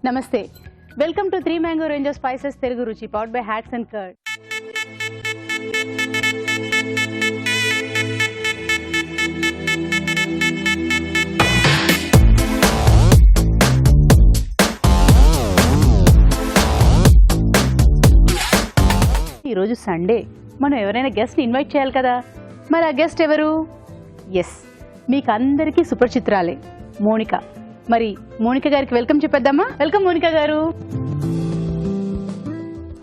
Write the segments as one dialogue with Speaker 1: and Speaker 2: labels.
Speaker 1: నమస్తే, welcome to 3 Mango Range of Spices Telugu Ruchi, powered by Hatsun curd. ఈరోజు Sunday, మనం ఎవరైనా గెస్ట్ని ఇన్వైట్ చేయాలి కదా. మరి ఆ గెస్ట్ ఎవరు? ఎస్, మీకు అందరికీ సుపరిచిత్రాలే, మోనిక. మరి మోనిక గారికి వెల్కమ్ చెప్పేద్దామా? వెల్కమ్ మోనిక గారు.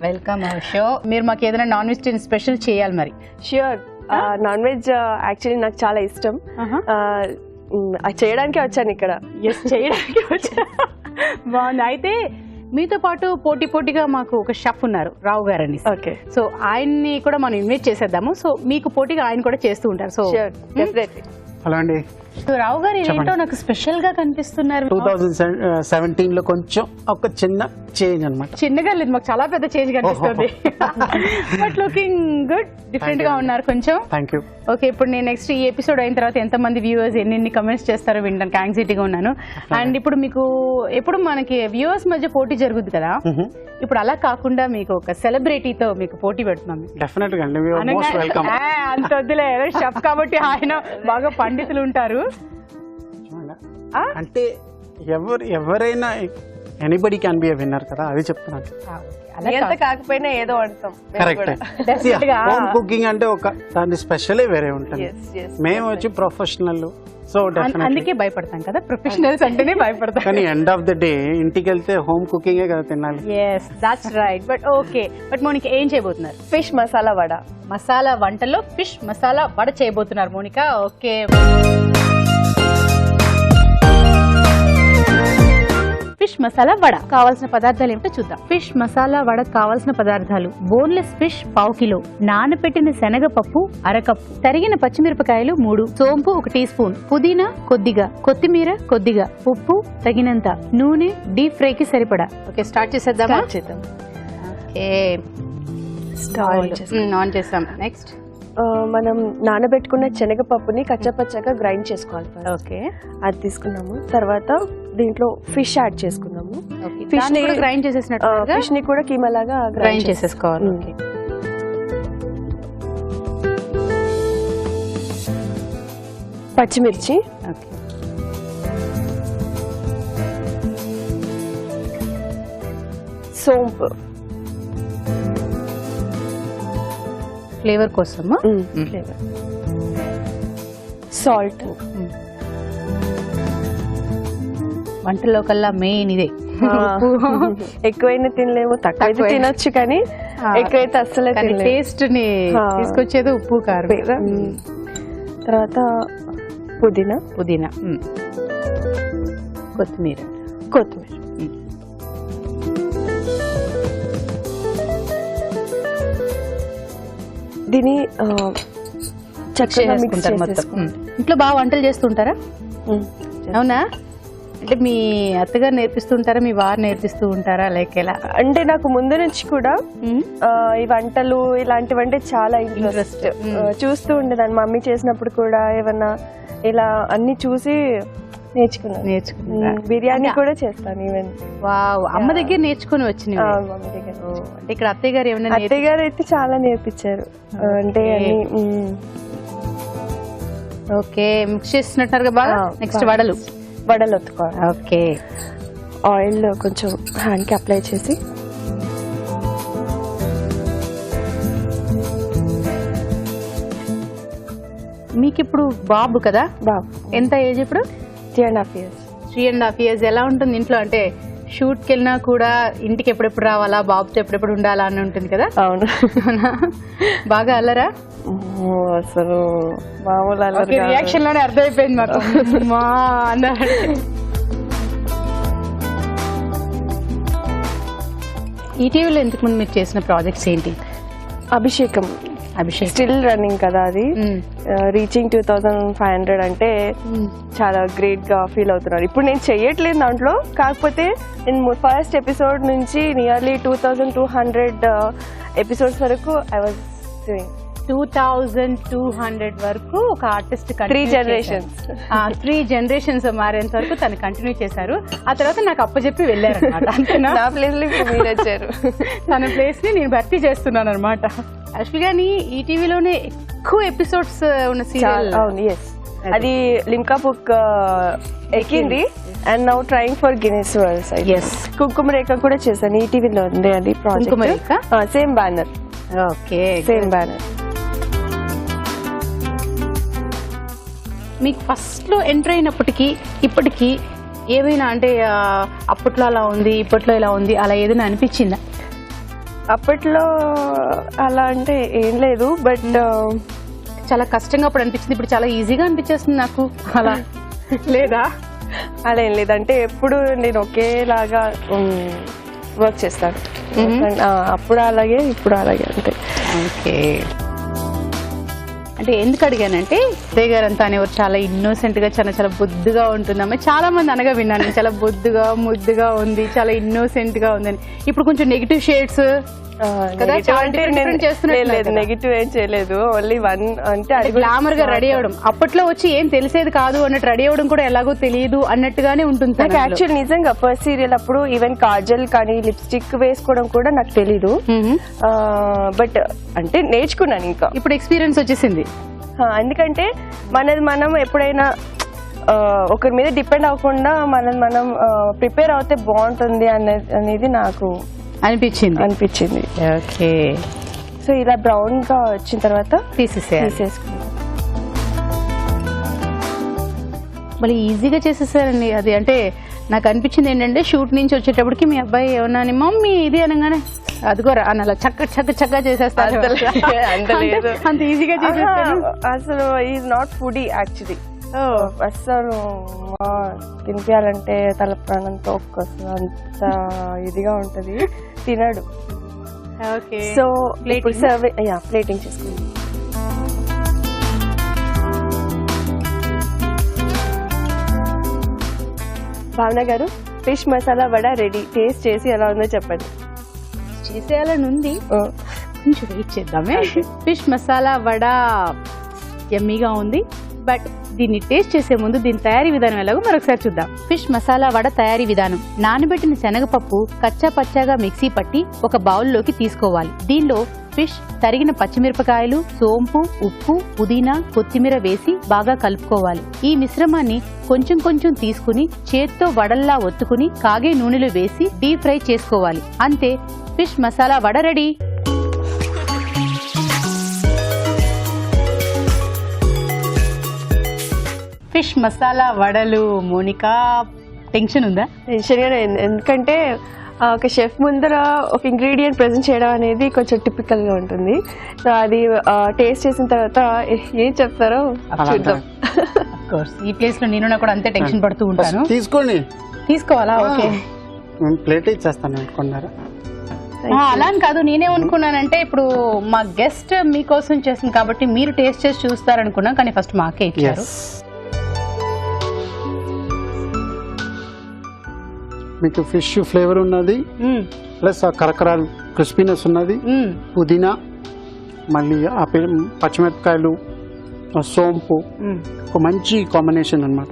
Speaker 1: Welcome show. మీరు మాకు ఏదైనా నాన్ వెజిటేరియన్ స్పెషల్ చేయాలి మరి.
Speaker 2: ష్యూర్. నాన్ వెజ్ యాక్చువల్లీ నాకు చాలా ఇష్టం. చేయడానికే వచ్చాను ఇక్కడ.
Speaker 1: ఎస్, చేయడానికి వచ్చా. బాగుంది. అయితే మీతో పాటు పోటీగా మాకు ఒక షెఫ్ ఉన్నారు, రావు గారని.
Speaker 2: ఓకే,
Speaker 1: సో ఆయన్ని కూడా మనం ఇన్వైట్ చేసేద్దాము. సో మీకు పోటీగా ఆయన కూడా చేస్తూ ఉంటారు. So
Speaker 2: definitely.
Speaker 3: హలో అండి.
Speaker 1: రావు గారు ఏంటో నాకు స్పెషల్ గా కనిపిస్తున్నారు.
Speaker 3: 2017 లో కొంచెం ఒక చిన్న చేంజ్ అన్నమాట.
Speaker 1: చిన్నగా లేదు, మాకు చాలా పెద్ద చేంజ్ కనిపిస్తుంది. బట్ లుకింగ్ గుడ్, డిఫరెంట్ గా ఉన్నారు కొంచెం.
Speaker 3: Thank you.
Speaker 1: ఓకే, ఇప్పుడు నేను నెక్స్ట్ ఈ ఎపిసోడ్ అయిన తర్వాత ఎంతమంది వ్యూవర్స్ ఎన్ని కమెంట్స్ చేస్తారో వినడానికి యాంగ్జైటీగా ఉన్నాను. అండ్ ఇప్పుడు మీకు ఎప్పుడు మనకి వ్యూవర్స్ మధ్య పోటీ జరుగుద్ది కదా, ఇప్పుడు అలా కాకుండా మీకు ఒక సెలబ్రిటీతో మీకు పోటీ పెడుతున్నాం.
Speaker 3: డెఫినెట్ గా అండి, మోస్ట్ వెల్కమ్.
Speaker 1: అంత వద్దులే, షెఫ్ కాబట్టి ఆయన బాగా పండితులు ఉంటారు.
Speaker 3: అంటే ఎవరైనా anybody can be a winner కదా, అది చెప్తున్నాను.
Speaker 2: ఎంత కాకపోయినా ఏదో అంటాం.
Speaker 3: కరెక్ట్. హోమ్ కుకింగ్ అంటే ఒక దాని స్పెషలే వేరే ఉంటుంది. మేము వచ్చి ప్రొఫెషనల్, సో
Speaker 1: అందుకే భయపడతాం కదా, ప్రొఫెషనల్స్ అంటేనే భయపడతాం.
Speaker 3: కానీ ఎండ్ ఆఫ్ ద డే ఇంటికి వెళ్తే హోమ్ కుకింగే కదా తినాలి.
Speaker 1: yes, that's right. But okay, but Monika ఏం చేయబోతున్నారు?
Speaker 2: ఫిష్ మసాలా వడ.
Speaker 1: మసాలా వంటలో ఫిష్ మసాలా వడ చేయబోతున్నారు మోనిక. ఓకే, ఫిష్ మసాలా వడ కావాల్సిన పదార్థాలు ఏమిటో చూద్దాం. ఫిష్ మసాలా వడ కావాల్సిన పదార్థాలు: బోన్లెస్ ఫిష్ 1/2 కిలో, నానబెట్టిన శనగపప్పు 1/2 కప్పు, తరిగిన పచ్చిమిరపకాయలు 3, సోంపు 1 టీ స్పూన్, పుదీనా కొద్దిగా, కొత్తిమీర కొద్దిగా, ఉప్పు తగినంత, నూనె డీప్ ఫ్రై కి సరిపడా. ఓకే, స్టార్ట్ చేసేద్దామా? ఓకే, ఆన్ చేసాం. నెక్స్ట్
Speaker 2: మనం నానబెట్టుకున్న శనగపప్పుని కచ్చపచ్చగా గ్రైండ్ చేసుకోవాలి.
Speaker 1: ఓకే, అది
Speaker 2: తీసుకున్నాము. తర్వాత దీంట్లో ఫిష్ యాడ్ చేసుకున్నాము.
Speaker 1: ఫిష్ ని గ్రైండ్ చేసేసినట్టు,
Speaker 2: ఫిష్ ని కూడా కీమా లాగా
Speaker 1: గ్రైండ్ చేసేసుకోవాలి.
Speaker 2: పచ్చిమిర్చి, సోంపు
Speaker 1: ఫ్లేవర్ కోసం,
Speaker 2: సాల్ట్.
Speaker 1: వంటలో కల్లా మెయిన్ ఇదే.
Speaker 2: ఎక్కువైనా తినలేము, తక్కువ తినొచ్చు, కానీ ఎక్కువైతే అస్సలే
Speaker 1: టేస్ట్ ని తీసుకొచ్చేది ఉప్పు కారం.
Speaker 2: తర్వాత పుదీనా,
Speaker 1: కొత్తిమీర.
Speaker 2: దీన్ని చక్కగా మిక్స్
Speaker 1: మొత్తం. ఇంట్లో బాగా వంటలు చేస్తుంటారా? అవునా? అంటే మీ అత్తగారు నేర్పిస్తుంటారా, మీ వారు నేర్పిస్తూ ఉంటారా, లైక్ ఎలా?
Speaker 2: అంటే నాకు ముందు నుంచి కూడా ఈ వంటలు ఇలాంటివంటే చాలా ఇంట్రెస్ట్. చూస్తూ ఉండేదాన్ని మమ్మీ చేసినప్పుడు కూడా, ఏమన్నా ఇలా అన్ని చూసి నేర్చుకున్నాను. బిర్యానీ కూడా చేస్తాను ఈవెన్.
Speaker 1: వావ్, అమ్మ దగ్గర నేర్చుకుని వచ్చింది. అంటే ఇక్కడ అత్తయ్య గారు ఏమన్నా?
Speaker 2: అత్తయ్య గారు అయితే చాలా నేర్పించారు. అంటే
Speaker 1: ఓకే, మిక్స్ చేస్తున్నట్టు బాగా. నెక్స్ట్ వడలు
Speaker 2: ఒత్తుకోవాలి.
Speaker 1: ఓకే,
Speaker 2: ఆయిల్ కొంచెం హ్యాండ్ కి అప్లై చేసి,
Speaker 1: మీకు ఇప్పుడు బాబు కదా?
Speaker 2: బాబు
Speaker 1: ఎంత ఏజ్ ఇప్పుడు?
Speaker 2: 3.5 years.
Speaker 1: 3.5 years. ఎలా ఉంటుంది ఇంట్లో? అంటే షూట్కి వెళ్ళినా కూడా ఇంటికి ఎప్పుడెప్పుడు రావాలా, బాబుతో ఎప్పుడెప్పుడు ఉండాలా అని ఉంటుంది కదా?
Speaker 2: అవును.
Speaker 1: బాగా అల్లరా?
Speaker 2: అసలు మామూలు
Speaker 1: రియాక్షన్ లోనే అర్థమైపోయింది మాకు. ఈటీవీలో ఇంతకు ముందు మీరు చేసిన ప్రాజెక్ట్స్ ఏంటి?
Speaker 2: అభిషేకం స్టిల్ రన్నింగ్ కదా, అది రీచింగ్ 2500 అంటే చాలా గ్రేట్ గా ఫీల్ అవుతున్నారు. ఇప్పుడు నేను చెయ్యట్లేదు దాంట్లో, కాకపోతే నేను ఫస్ట్ ఎపిసోడ్ నుంచి నియర్లీ 2200 ఎపిసోడ్స్ వరకు ఐ వాజ్ డూయింగ్.
Speaker 1: 2200 వరకు ఒక ఆర్టిస్ట్
Speaker 2: 3 generations.
Speaker 1: 3 generations మారేంత వరకు తను కంటిన్యూ చేశారు. ఆ తర్వాత నాకు అప్పచెప్పి వెళ్ళారు అనమాట. అంతేనా?
Speaker 2: నా ప్లేస్ లో ఇప్పుడు మీరు వచ్చారు.
Speaker 1: తన ప్లేస్ ని నేను భర్తీ చేస్తున్నాను అనమాట. యాక్చువల్ గా ఈటీవీలోనే ఎక్కువ ఎపిసోడ్స్ ఉన్న సీరియల్.
Speaker 2: అవును, ఎస్. అది లిమ్కా బుక్ ఎక్కింది and now trying for Guinness world.
Speaker 1: Yes.
Speaker 2: Kumkuma Rekha కూడా చేశాను, ఈటీవీలో ఉంది అది
Speaker 1: Kumkuma Rekha?
Speaker 2: Project. Same banner.
Speaker 1: Okay,
Speaker 2: same banner.
Speaker 1: మీకు ఫస్ట్ లో ఎంటర్ అయినప్పటికీ ఇప్పటికీ ఏమైనా అంటే అప్పట్లో అలా ఉంది ఇప్పట్లో ఇలా ఉంది అలా ఏదైనా అనిపించిందా?
Speaker 2: అప్పట్లో అలా అంటే ఏం లేదు, బట్
Speaker 1: చాలా కష్టంగా అప్పుడు అనిపించింది, ఇప్పుడు చాలా ఈజీగా అనిపించేస్తుంది నాకు. అలా లేదా?
Speaker 2: అలా ఏం లేదంటే ఎప్పుడు నేను ఒకేలాగా వర్క్ చేస్తాను. అప్పుడు అలాగే ఇప్పుడు అలాగే అంటే.
Speaker 1: ఓకే. అంటే ఎందుకు అడిగానంటే ఉదయ్ గారు అంతా అనేవారు చాలా ఇన్నోసెంట్ గా చాలా చాలా బొద్దుగా ఉంటుందమ్మా. చాలా మంది అనగా విన్నాను, చాలా బొద్దుగా ముద్దుగా ఉంది, చాలా ఇన్నోసెంట్ గా ఉందని. ఇప్పుడు కొంచెం నెగిటివ్ షేడ్స్
Speaker 2: నెగిటివ్ ఏం చేయలేదు, ఓన్లీ వన్ అంటే అది
Speaker 1: గ్లామర్ గా రెడీ అవ్వడం. అప్పట్లో వచ్చి ఏం తెలిసేది కాదు అన్నట్టు రెడీ అవ్వడం కూడా ఎలాగో తెలియదు అన్నట్టుగానే ఉంటుంది.
Speaker 2: నాకు యాక్చువల్ నిజంగా ఫస్ట్ సీరియల్ అప్పుడు ఈవెన్ కాజల్ కానీ లిప్స్టిక్ వేసుకోవడం కూడా నాకు తెలీదు, బట్ అంటే నేర్చుకున్నాను. ఇంకా
Speaker 1: ఇప్పుడు ఎక్స్పీరియన్స్ వచ్చేసింది.
Speaker 2: ఎందుకంటే మనం ఎప్పుడైనా ఒకరి మీద డిపెండ్ అవ్వకుండా మనం ప్రిపేర్ అవుతే బాగుంటుంది అనేది నాకు అనిపించింది.
Speaker 1: ఓకే.
Speaker 2: సో ఇలా బ్రౌన్ గా వచ్చిన తర్వాత
Speaker 1: తీసేసుకున్నాం. మళ్ళీ ఈజీగా చేసేసారండి అది. అంటే నాకు అనిపించింది ఏంటంటే షూట్ నుంచి వచ్చేటప్పటికి మీ అబ్బాయి ఏమన్నా మమ్మీ ఇది అనగానే అదిగోరా అని అలా చక్కగా చేసేస్తారు. అంత ఈజీగా చేసేస్తారు.
Speaker 2: అసలు ఈజ్ నాట్ ఫుడీ యాక్చువల్లీ. అసలు తినిపించాలంటే తల ప్రాణంతో ఒక్కసారి అంత ఇదిగా ఉంటది, తినడు. సో ప్లేటింగ్ చేసుకుంది. భావన గారు, fish masala vada ready. Taste చేసి ఎలా ఉందో చెప్పండి.
Speaker 1: చేసేయాలని ఉంది, కొంచెం వెయిట్ చేద్దామే. ఫిష్ మసాలా వడ యమ్మీగా ఉంది, బట్ దీన్ని టేస్ట్ చేసే ముందు దీని తయారీ విధానం ఎలాగో మరొకసారి చూద్దాం. ఫిష్ మసాలా వడ తయారీ విధానం. నానబెట్టిన శనగపప్పు కచ్చా పచ్చాగా మిక్సీ పట్టి ఒక బౌల్లోకి తీసుకోవాలి. దీనిలో ఫిష్, తరిగిన పచ్చిమిరపకాయలు, సోంపు, ఉప్పు, పుదీనా, కొత్తిమీర వేసి బాగా కలుపుకోవాలి. ఈ మిశ్రమాన్ని కొంచెం కొంచెం తీసుకుని చేత్తో వడల్లా ఒత్తుకుని కాగే నూనెలో వేసి డీప్ ఫ్రై చేసుకోవాలి. అంతే, fish masala vada ready. Fish masala వడలు. మోనికా, టెన్షన్ ఉందా?
Speaker 2: టెన్షన్ గా, ఎందుకంటే ఒక షెఫ్ ముందర ఒక ఇంగ్రీడియంట్ ప్రెజెంట్ చేయడం అనేది కొంచెం టిపికల్ గా ఉంటుంది. సో అది టేస్ట్ చేసిన తర్వాత ఏం చెప్తారో చూద్దాం.
Speaker 1: ఈ ప్లేస్ లో నేను కూడా అంతే టెన్షన్ పడుతూ ఉంటాను. తీసుకోవాలా? ఓకే,
Speaker 3: ప్లేట్ ఇచ్చేస్తాను అనుకున్నారా?
Speaker 1: అలా అని కాదు, నేనేమనుకున్నానంటే ఇప్పుడు మా గెస్ట్ మీకోసం చేసింది కాబట్టి మీరు టేస్ట్ చేసి చూస్తారనుకున్నా, కానీ ఫస్ట్ మాకే ఇచ్చారు.
Speaker 3: మీకు ఫిష్ ఫ్లేవర్ ఉన్నది, ప్లస్ ఆ కరకరాల్ క్రిస్పీనెస్ ఉన్నది, పుదీనా, మళ్ళీ ఆ పచ్చిమిరపకాయలు, సోంపు, ఒక మంచి కాంబినేషన్ అన్నమాట.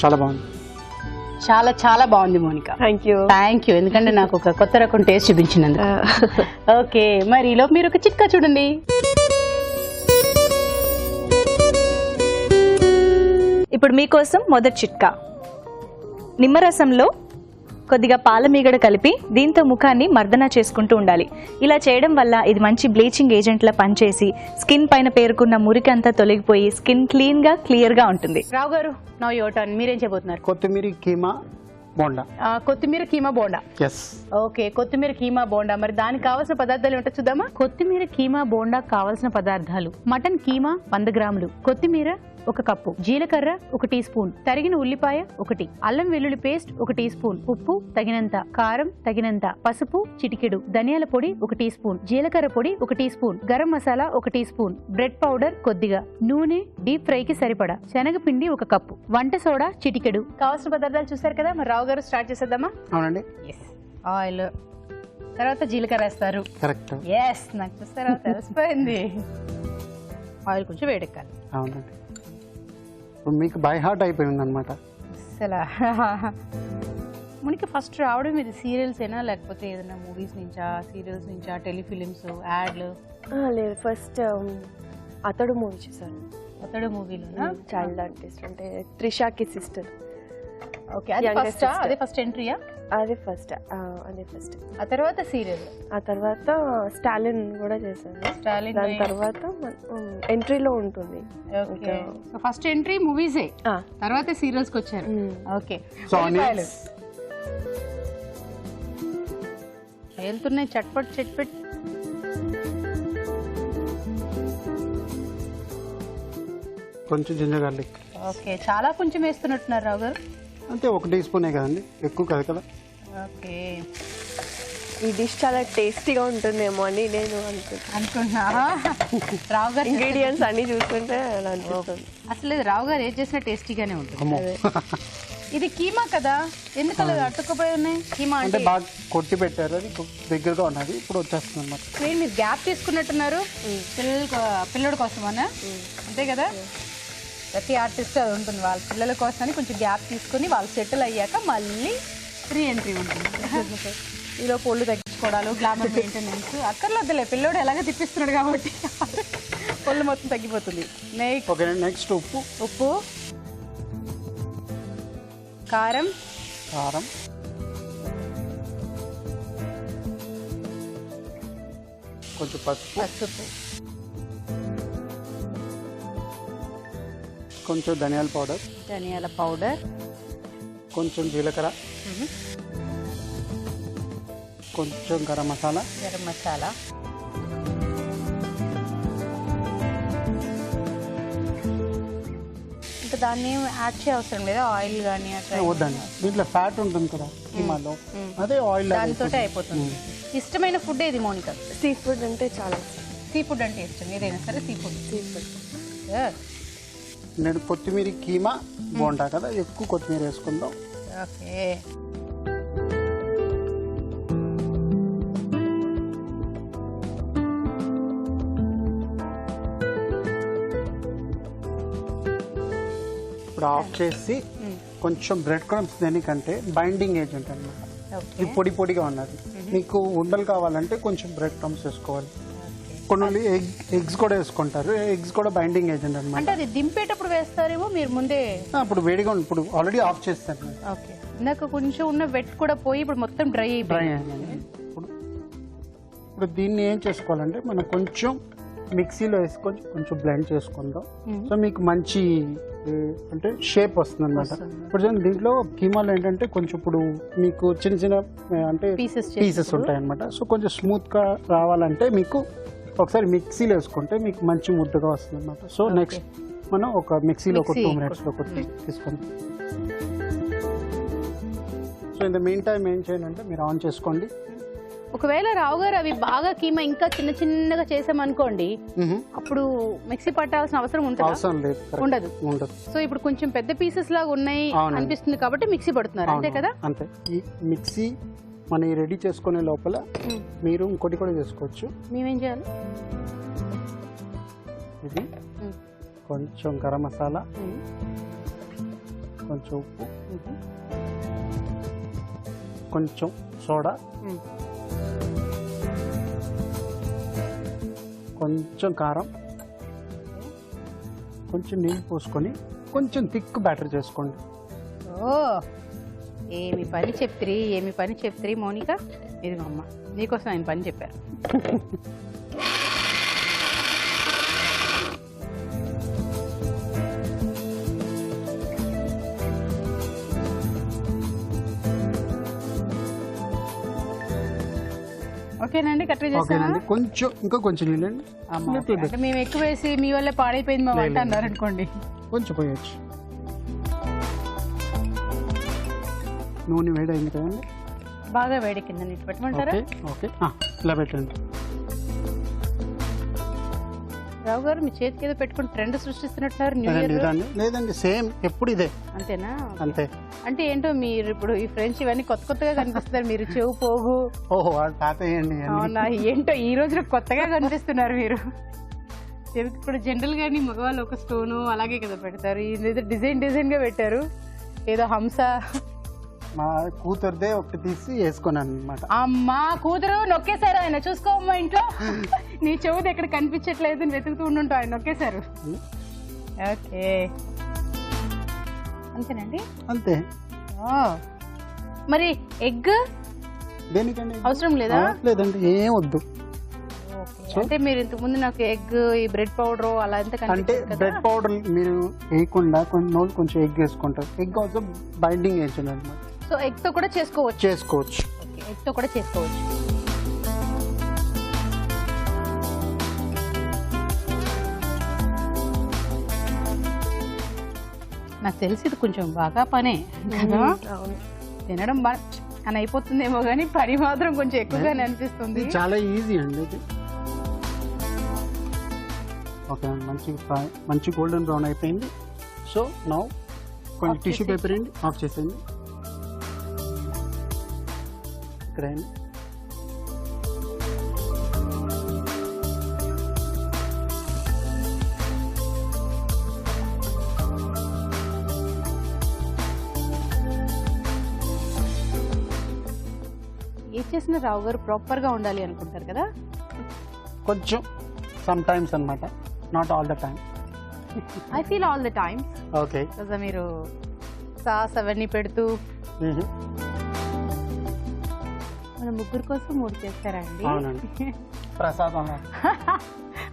Speaker 3: చాలా బాగుంది,
Speaker 1: చాలా చాలా బాగుంది మోనికా. థ్యాంక్ యూ, ఎందుకంటే నాకు ఒక కొత్త రకం టేస్ట్ చూపించినందుకు. ఓకే, మరి ఈలోపు మీరు ఒక చిట్కా చూడండి.
Speaker 4: ఇప్పుడు మీకోసం మొదటి చిట్కా. నిమ్మరసంలో కొద్దిగా పాలమీగడ కలిపి దీంతో ముఖాన్ని మర్దన చేసుకుంటూ ఉండాలి. ఇలా చేయడం వల్ల ఇది మంచి బ్లీచింగ్ ఏజెంట్లా పనిచేసి స్కిన్ పైన పేరుకున్న మురికి అంతా తొలగిపోయి స్కిన్ క్లియర్ గా ఉంటుంది.
Speaker 1: రావు గారు, నౌ యువర్ టర్న్. మీరేం చెప్పబోతున్నారు?
Speaker 3: కొత్తిమీర కీమా బోండా.
Speaker 1: కొత్తిమీర కీమా బోండా. ఓకే, కొత్తిమీర కీమా బోండా. మరి దానికి కావాల్సిన పదార్థాలు ఏంటో చూద్దామా? కొత్తిమీర కీమా బోండా కావాల్సిన పదార్థాలు: మటన్ కీమా 100 గ్రాములు, కొత్తిమీర 1 కప్పు, జీలకర్ర 1 టీ స్పూన్, తరిగిన ఉల్లిపాయ 1, అల్లం వెల్లుల్లి పేస్ట్ 1 టీ స్పూన్, ఉప్పు తగినంత, కారం తగినంత, పసుపు చిటికెడు, ధనియాల పొడి 1 టీ స్పూన్, జీలకర్ర పొడి 1 teaspoon, garam masala 1 teaspoon, bread powder కొద్దిగా, నూనె డీప్ ఫ్రై కి సరిపడా, శనగపిండి 1 కప్పు, వంట సోడా చిటికెడు. కావాల్సిన పదార్థాలు చూసారు కదా, మరి రావు గారు స్టార్ట్ చేసేద్దామా?
Speaker 3: అవునండి.
Speaker 1: ఆయిల్ తర్వాత జీలకర్ర వేస్తారు.
Speaker 3: కరెక్ట్.
Speaker 1: ఎస్, నాకు చూస్తారా తెలిసిపోయింది. ఆయిల్ కొంచెం వేడెక్కాలి.
Speaker 3: అవునండి. ఇప్పుడు మీకు బై హార్ట్ అయిపోయింది అనమాట.
Speaker 1: అసలు మనకి ఫస్ట్ రావడం ఇది సీరియల్స్ అయినా లేకపోతే ఏదైనా మూవీస్ నుంచా, సీరియల్స్ నుంచా, టెలిఫిలిమ్స్, యాడ్లు?
Speaker 2: లేదు, ఫస్ట్ అతడు మూవీ చూసాను.
Speaker 1: అతడు మూవీలో
Speaker 2: చైల్డ్ ఆర్టిస్ట్ అంటే త్రిషాకి సిస్టర్.
Speaker 1: ఓకే, అదే ఫస్ట్ ఎంట్రీయా?
Speaker 2: అదే ఫస్ట్.
Speaker 1: ఆ తర్వాత సీరియల్,
Speaker 2: ఆ తర్వాత స్టాలిన్ కూడా చేశాను.
Speaker 1: స్టాలిన్
Speaker 2: దాని తర్వాత ఎంట్రీలో ఉంటుంది.
Speaker 1: ఓకే, సో ఫస్ట్ ఎంట్రీ మూవీసే, తర్వాత సీరియల్స్ కి వచ్చారు. ఓకే, వెళ్తున్నాయి చట్పట్ చట్పట్.
Speaker 3: కొంచెం జింజర్ గార్లిక్.
Speaker 1: ఓకే, చాలా కొంచెం వేస్తున్నట్టున్నారు రావు గారు.
Speaker 3: అంటే 1 టీ స్పూనే కదండి, ఎక్కువ కాదు కదా.
Speaker 1: ఓకే,
Speaker 2: ఈ డిష్ చాలా టేస్టీగా ఉంటుందేమో అని నేను
Speaker 1: అనుకుంటున్నా. రావు గారు
Speaker 2: ఇంగ్రీడియంట్స్ అన్ని చూస్తుంటే అలా అనిపిస్తుంది.
Speaker 1: అసలు ఇది రావు గారు ఏది చేసినా టేస్టీగానే ఉంటుంది. ఇది కీమా కదా, ఎందుకు అలా అతుక్కుపోయి ఉన్నాయి? కీమా
Speaker 3: అంటే బాగా కొట్టి పెట్టారు, అది దగ్గరగా ఉన్నది, ఇప్పుడు వచ్చేస్తుంది అనమాట.
Speaker 1: మీరు గ్యాప్ తీసుకున్నట్టున్నారు పిల్లడి కోసమనా? అంతే కదా, ప్రతి ఆర్టిస్ట్ అది ఉంటుంది, వాళ్ళ పిల్లల కోసమని కొంచెం గ్యాప్ తీసుకుని వాళ్ళు సెటిల్ అయ్యాక మళ్ళీ రీ ఎంట్రీ ఉంటుంది. ఈలో పొళ్ళు తగ్గించుకోవడాలు, గ్లామర్ మెయింటెనెన్స్ అక్కర్లేదులే, పిల్లోడు ఎలాగ తిప్పిస్తున్నాడు కాబట్టి పొళ్ళు మొత్తం తగ్గిపోతుంది.
Speaker 3: నెక్స్ట్
Speaker 1: ఉప్పు, కారం,
Speaker 3: కొంచెం పసుపు, కొంచెం ధనియాల పౌడర్, కొంచెం జీలకర్ర, కొంచెం గరం మసాలా,
Speaker 1: ఇంకా దాన్ని యాడ్ చేయవసరం లేదా? ఆయిల్ కానీ
Speaker 3: వద్దండి, దీంట్లో ఫ్యాట్ ఉంటుంది కదా కీమాలో, అదే ఆయిల్
Speaker 1: దానితో అయిపోతుంది. ఇష్టమైన ఫుడ్ ఏది మోనిక?
Speaker 2: సీ ఫుడ్ అంటే చాలా.
Speaker 1: సీ ఫుడ్ అంటే ఇష్టం, ఏదైనా సరే సీ ఫుడ్.
Speaker 3: నేను కొత్తిమీర కీమా బోండా కదా, ఎక్కువ కొత్తిమీర వేసుకుందాం.
Speaker 1: ఓకే,
Speaker 3: ఇప్పుడు ఆఫ్ చేసి కొంచెం బ్రెడ్ క్రమ్స్, దేనికంటే బైండింగ్ ఏజెంట్ అన్నమాట. ఇది పొడి పొడిగా ఉన్నది, మీకు ఉండలు కావాలంటే కొంచెం బ్రెడ్ క్రమ్స్ వేసుకోవాలి. కొన్ని ఎగ్స్ కూడా వేసుకుంటారు, ఎగ్స్ కూడా బైండింగ్ ఏజెంట్ అనమాట.
Speaker 1: అంటే అది దింపేటప్పుడు వేస్తారేమో మీరు ముందే?
Speaker 3: ఇప్పుడు వేడిగా ఇప్పుడు ఆల్రెడీ ఆఫ్ చేస్తాను.
Speaker 1: ఓకే, ఇందాక కొంచెం ఉన్న వెట్ కూడా పోయి ఇప్పుడు మొత్తం డ్రై
Speaker 3: అయింది. ఇప్పుడు దీన్ని ఏం చేసుకోవాలంటే మనం కొంచెం మిక్సీలో వేసుకొని కొంచెం బ్లెండ్ చేసుకుందాం. సో మీకు మంచి అంటే షేప్ వస్తుంది అనమాట. ఇప్పుడు దీంట్లో కీమాలో ఏంటంటే కొంచెం ఇప్పుడు మీకు చిన్న చిన్న అంటే పీసెస్ ఉంటాయి అనమాట. సో కొంచెం స్మూత్ గా రావాలంటే మీకు ఒకసారి మిక్సీలో వేసుకుంటే మీకు మంచి ముద్దగా వస్తుంది అనమాట. సో నెక్స్ట్ మనం ఒక మిక్సీలో ఒక 2 minutes లో తీసుకుంటాం. So in the mean time ఏం చేయాలంటే మీరు ఆన్ చేసుకోండి.
Speaker 1: ఒకవేళ రావు గారు అవి బాగా కీమా ఇంకా చిన్న చిన్నగా చేసామనుకోండి, అప్పుడు మిక్సీ పట్టాల్సిన అవసరం ఉండదు. సో ఇప్పుడు కొంచెం పెద్ద పీసెస్ లాగా ఉన్నాయి అనిపిస్తుంది కాబట్టి మిక్సీ పడుతున్నారు, అంతే కదా?
Speaker 3: అంతే. ఈ మిక్సీ మనం రెడీ చేసుకునే లోపల మీరు ఇంకోటి కూడా చేసుకోవచ్చు.
Speaker 1: మేమేం చేయాలి?
Speaker 3: ఇది కొంచెం గరం మసాలా, కొంచెం ఉప్పు, కొంచెం సోడా, కొంచెం కారం, కొంచెం నీళ్ళు పోసుకొని కొంచెం థిక్ బ్యాటర్ చేసుకోండి.
Speaker 1: ఓ, ఏమి పని చెప్తిరి మౌనిక. ఇది మా అమ్మ నీకోసం ఆయన పని చెప్పారు. ఓకేనండి, కరెక్ట్ చేస్తాను.
Speaker 3: కొంచెం ఇంకా కొంచెం నీళ్ళండి.
Speaker 1: అంటే మేము ఎక్కువ వేసి మీ వల్లే పాడైపోయింది మా వంట అన్నారు అనుకోండి,
Speaker 3: కొంచెం పోయచ్చు. నూనె వేడైంది కదండి,
Speaker 1: బాగా వేడి కింద నీటి పెట్టమంటారా?
Speaker 3: ఓకే, ఇలా పెట్టండి.
Speaker 1: రావు గారు మీ చేతికి ఏదో పెట్టుకుని ట్రెండ్ సృష్టిస్తున్నట్టున్నారు న్యూ ఇయర్.
Speaker 3: లేదండి సేమ్ ఎప్పుడు ఇదే
Speaker 1: అంతేనా?
Speaker 3: అంతే.
Speaker 1: అంటే ఏంటో మీరు ఇప్పుడు ఈ ఫ్రెండ్స్ ఇవన్నీ కొత్త కొత్తగా కనిపిస్తున్నారు. మీరు చెవు పోగు
Speaker 3: ఓహో వాడు తాతయ్యండి.
Speaker 1: అవునా? ఏంటో ఈ రోజున కొత్తగా కనిపిస్తున్నారు మీరు. చెవికి ఇప్పుడు జనరల్ గానీ మగవాళ్ళు ఒక స్టోను అలాగే కదా పెడతారు. ఇది డిజైన్ గా పెట్టారు. ఏదో హంస.
Speaker 3: మా కూతురుదే ఒకటి తీసి వేసుకున్నాను అనమాట.
Speaker 1: అమ్మా కూతురు నొక్కేశారు ఆయన. చూసుకోమ్మా ఇంట్లో నీ చెవుది ఎక్కడ కనిపించట్లేదు అని వెతుకుతూ ఉండుంటావు. ఆయన నొక్కేశారు. ఓకే అంతేనండి.
Speaker 3: అంతే.
Speaker 1: మరి ఎగ్
Speaker 3: దేనికండి
Speaker 1: అవసరం లేదా?
Speaker 3: లేదండి ఏం వద్దు.
Speaker 1: అంటే మీరు ఇంతకు ముందు నాకు ఎగ్ ఈ బ్రెడ్ పౌడర్ అలా ఎంత
Speaker 3: అంటే బ్రెడ్ పౌడర్ మీరు వేయకుండా కొంచెం ఎగ్ వేసుకుంటారు. ఎగ్ ఆల్సో బైండింగ్ వేయించండి అనమాట.
Speaker 1: సో ఎగ్ తో కూడా చేసుకోవచ్చు. ఎగ్ తో కూడా చేసుకోవచ్చు. నాకు తెలిసి ఇది కొంచెం బాగా పనే కదా. తినడం బాగా అని అయిపోతుందేమో కానీ పని మాత్రం కొంచెం ఎక్కువగానే అనిపిస్తుంది.
Speaker 3: చాలా ఈజీ అండి ఇది. ఓకే మంచి గోల్డెన్ బ్రౌన్ అయిపోయింది. సో నౌ కొంచెం టిష్యూ పేపర్ అండి ఆఫ్ చేసేయండి. ఇక్కడ
Speaker 1: ఏ చేసిన రావు గారు ప్రాపర్ గా ఉండాలి అనుకుంటారు కదా.
Speaker 3: కొంచెం సమ్ టైమ్స్ అన్నమాట, not all the time.
Speaker 1: I feel all the time.
Speaker 3: Okay
Speaker 1: మీరు సాస్ అవన్నీ పెడుతూ మన ముగ్గురు కోసం 3 చేస్తారా అండి?
Speaker 3: అవునండి ప్రసాదం.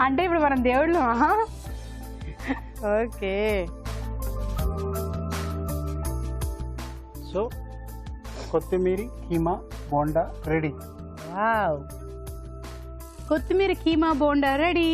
Speaker 1: అంటే ఇప్పుడు మనం దేవుళ్ళు. ఓకే
Speaker 3: సో కొత్తిమీర కీమా బోండా రెడీ.
Speaker 1: వావ్, కొత్తిమీర కీమా బోండా రెడీ.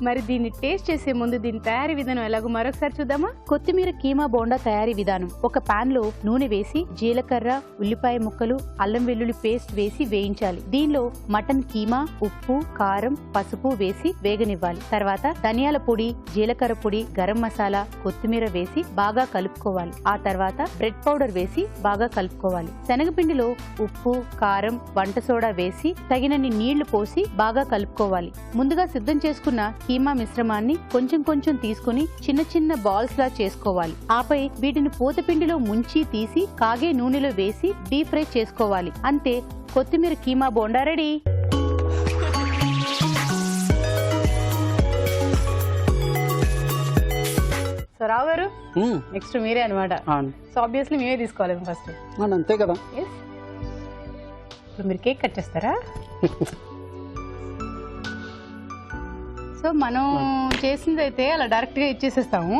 Speaker 1: మరి దీన్ని టేస్ట్ చేసే ముందు దీని తయారీ విధానం ఎలాగో మరొకసారి చూద్దామా. కొత్తిమీర కీమా బోండా తయారీ విధానం. ఒక పాన్ లో నూనె వేసి జీలకర్ర, ఉల్లిపాయ ముక్కలు, అల్లం వెల్లుల్లి పేస్ట్ వేసి వేయించాలి. దీనిలో మటన్ కీమా, ఉప్పు, కారం, పసుపు వేసి వేగనివ్వాలి. తర్వాత ధనియాల పొడి, జీలకర్ర పొడి, గరం మసాలా, కొత్తిమీర వేసి బాగా కలుపుకోవాలి. ఆ తర్వాత బ్రెడ్ పౌడర్ వేసి బాగా కలుపుకోవాలి. శనగపిండిలో ఉప్పు, కారం, వంట సోడా వేసి తగినన్ని నీళ్లు పోసి బాగా కలుపుకోవాలి. ముందుగా సిద్ధం చేసుకున్న కీమా మిశ్రమాన్ని కొంచెం కొంచెం తీసుకుని చిన్న చిన్న బాల్స్ లా చేసుకోవాలి. ఆపై వీటిని పూతపిండిలో ముంచి తీసి కాగే నూనెలో వేసి డీప్ ఫ్రై చేసుకోవాలి. అంతే, కొత్తిమీర కీమా బోండా రెడీ. సో రావు గారు నెక్స్ట్ మీరే అనమాట. సో ఆబ్వియస్లీ మీరే తీసుకోవాలి ఫస్ట్.
Speaker 3: అంతే కదా.
Speaker 1: ఇప్పుడు మీరు కేక్ కట్ చేస్తారా? సో మనం చేసింది అయితే అలా డైరెక్ట్ గా ఇచ్చేసేస్తాము.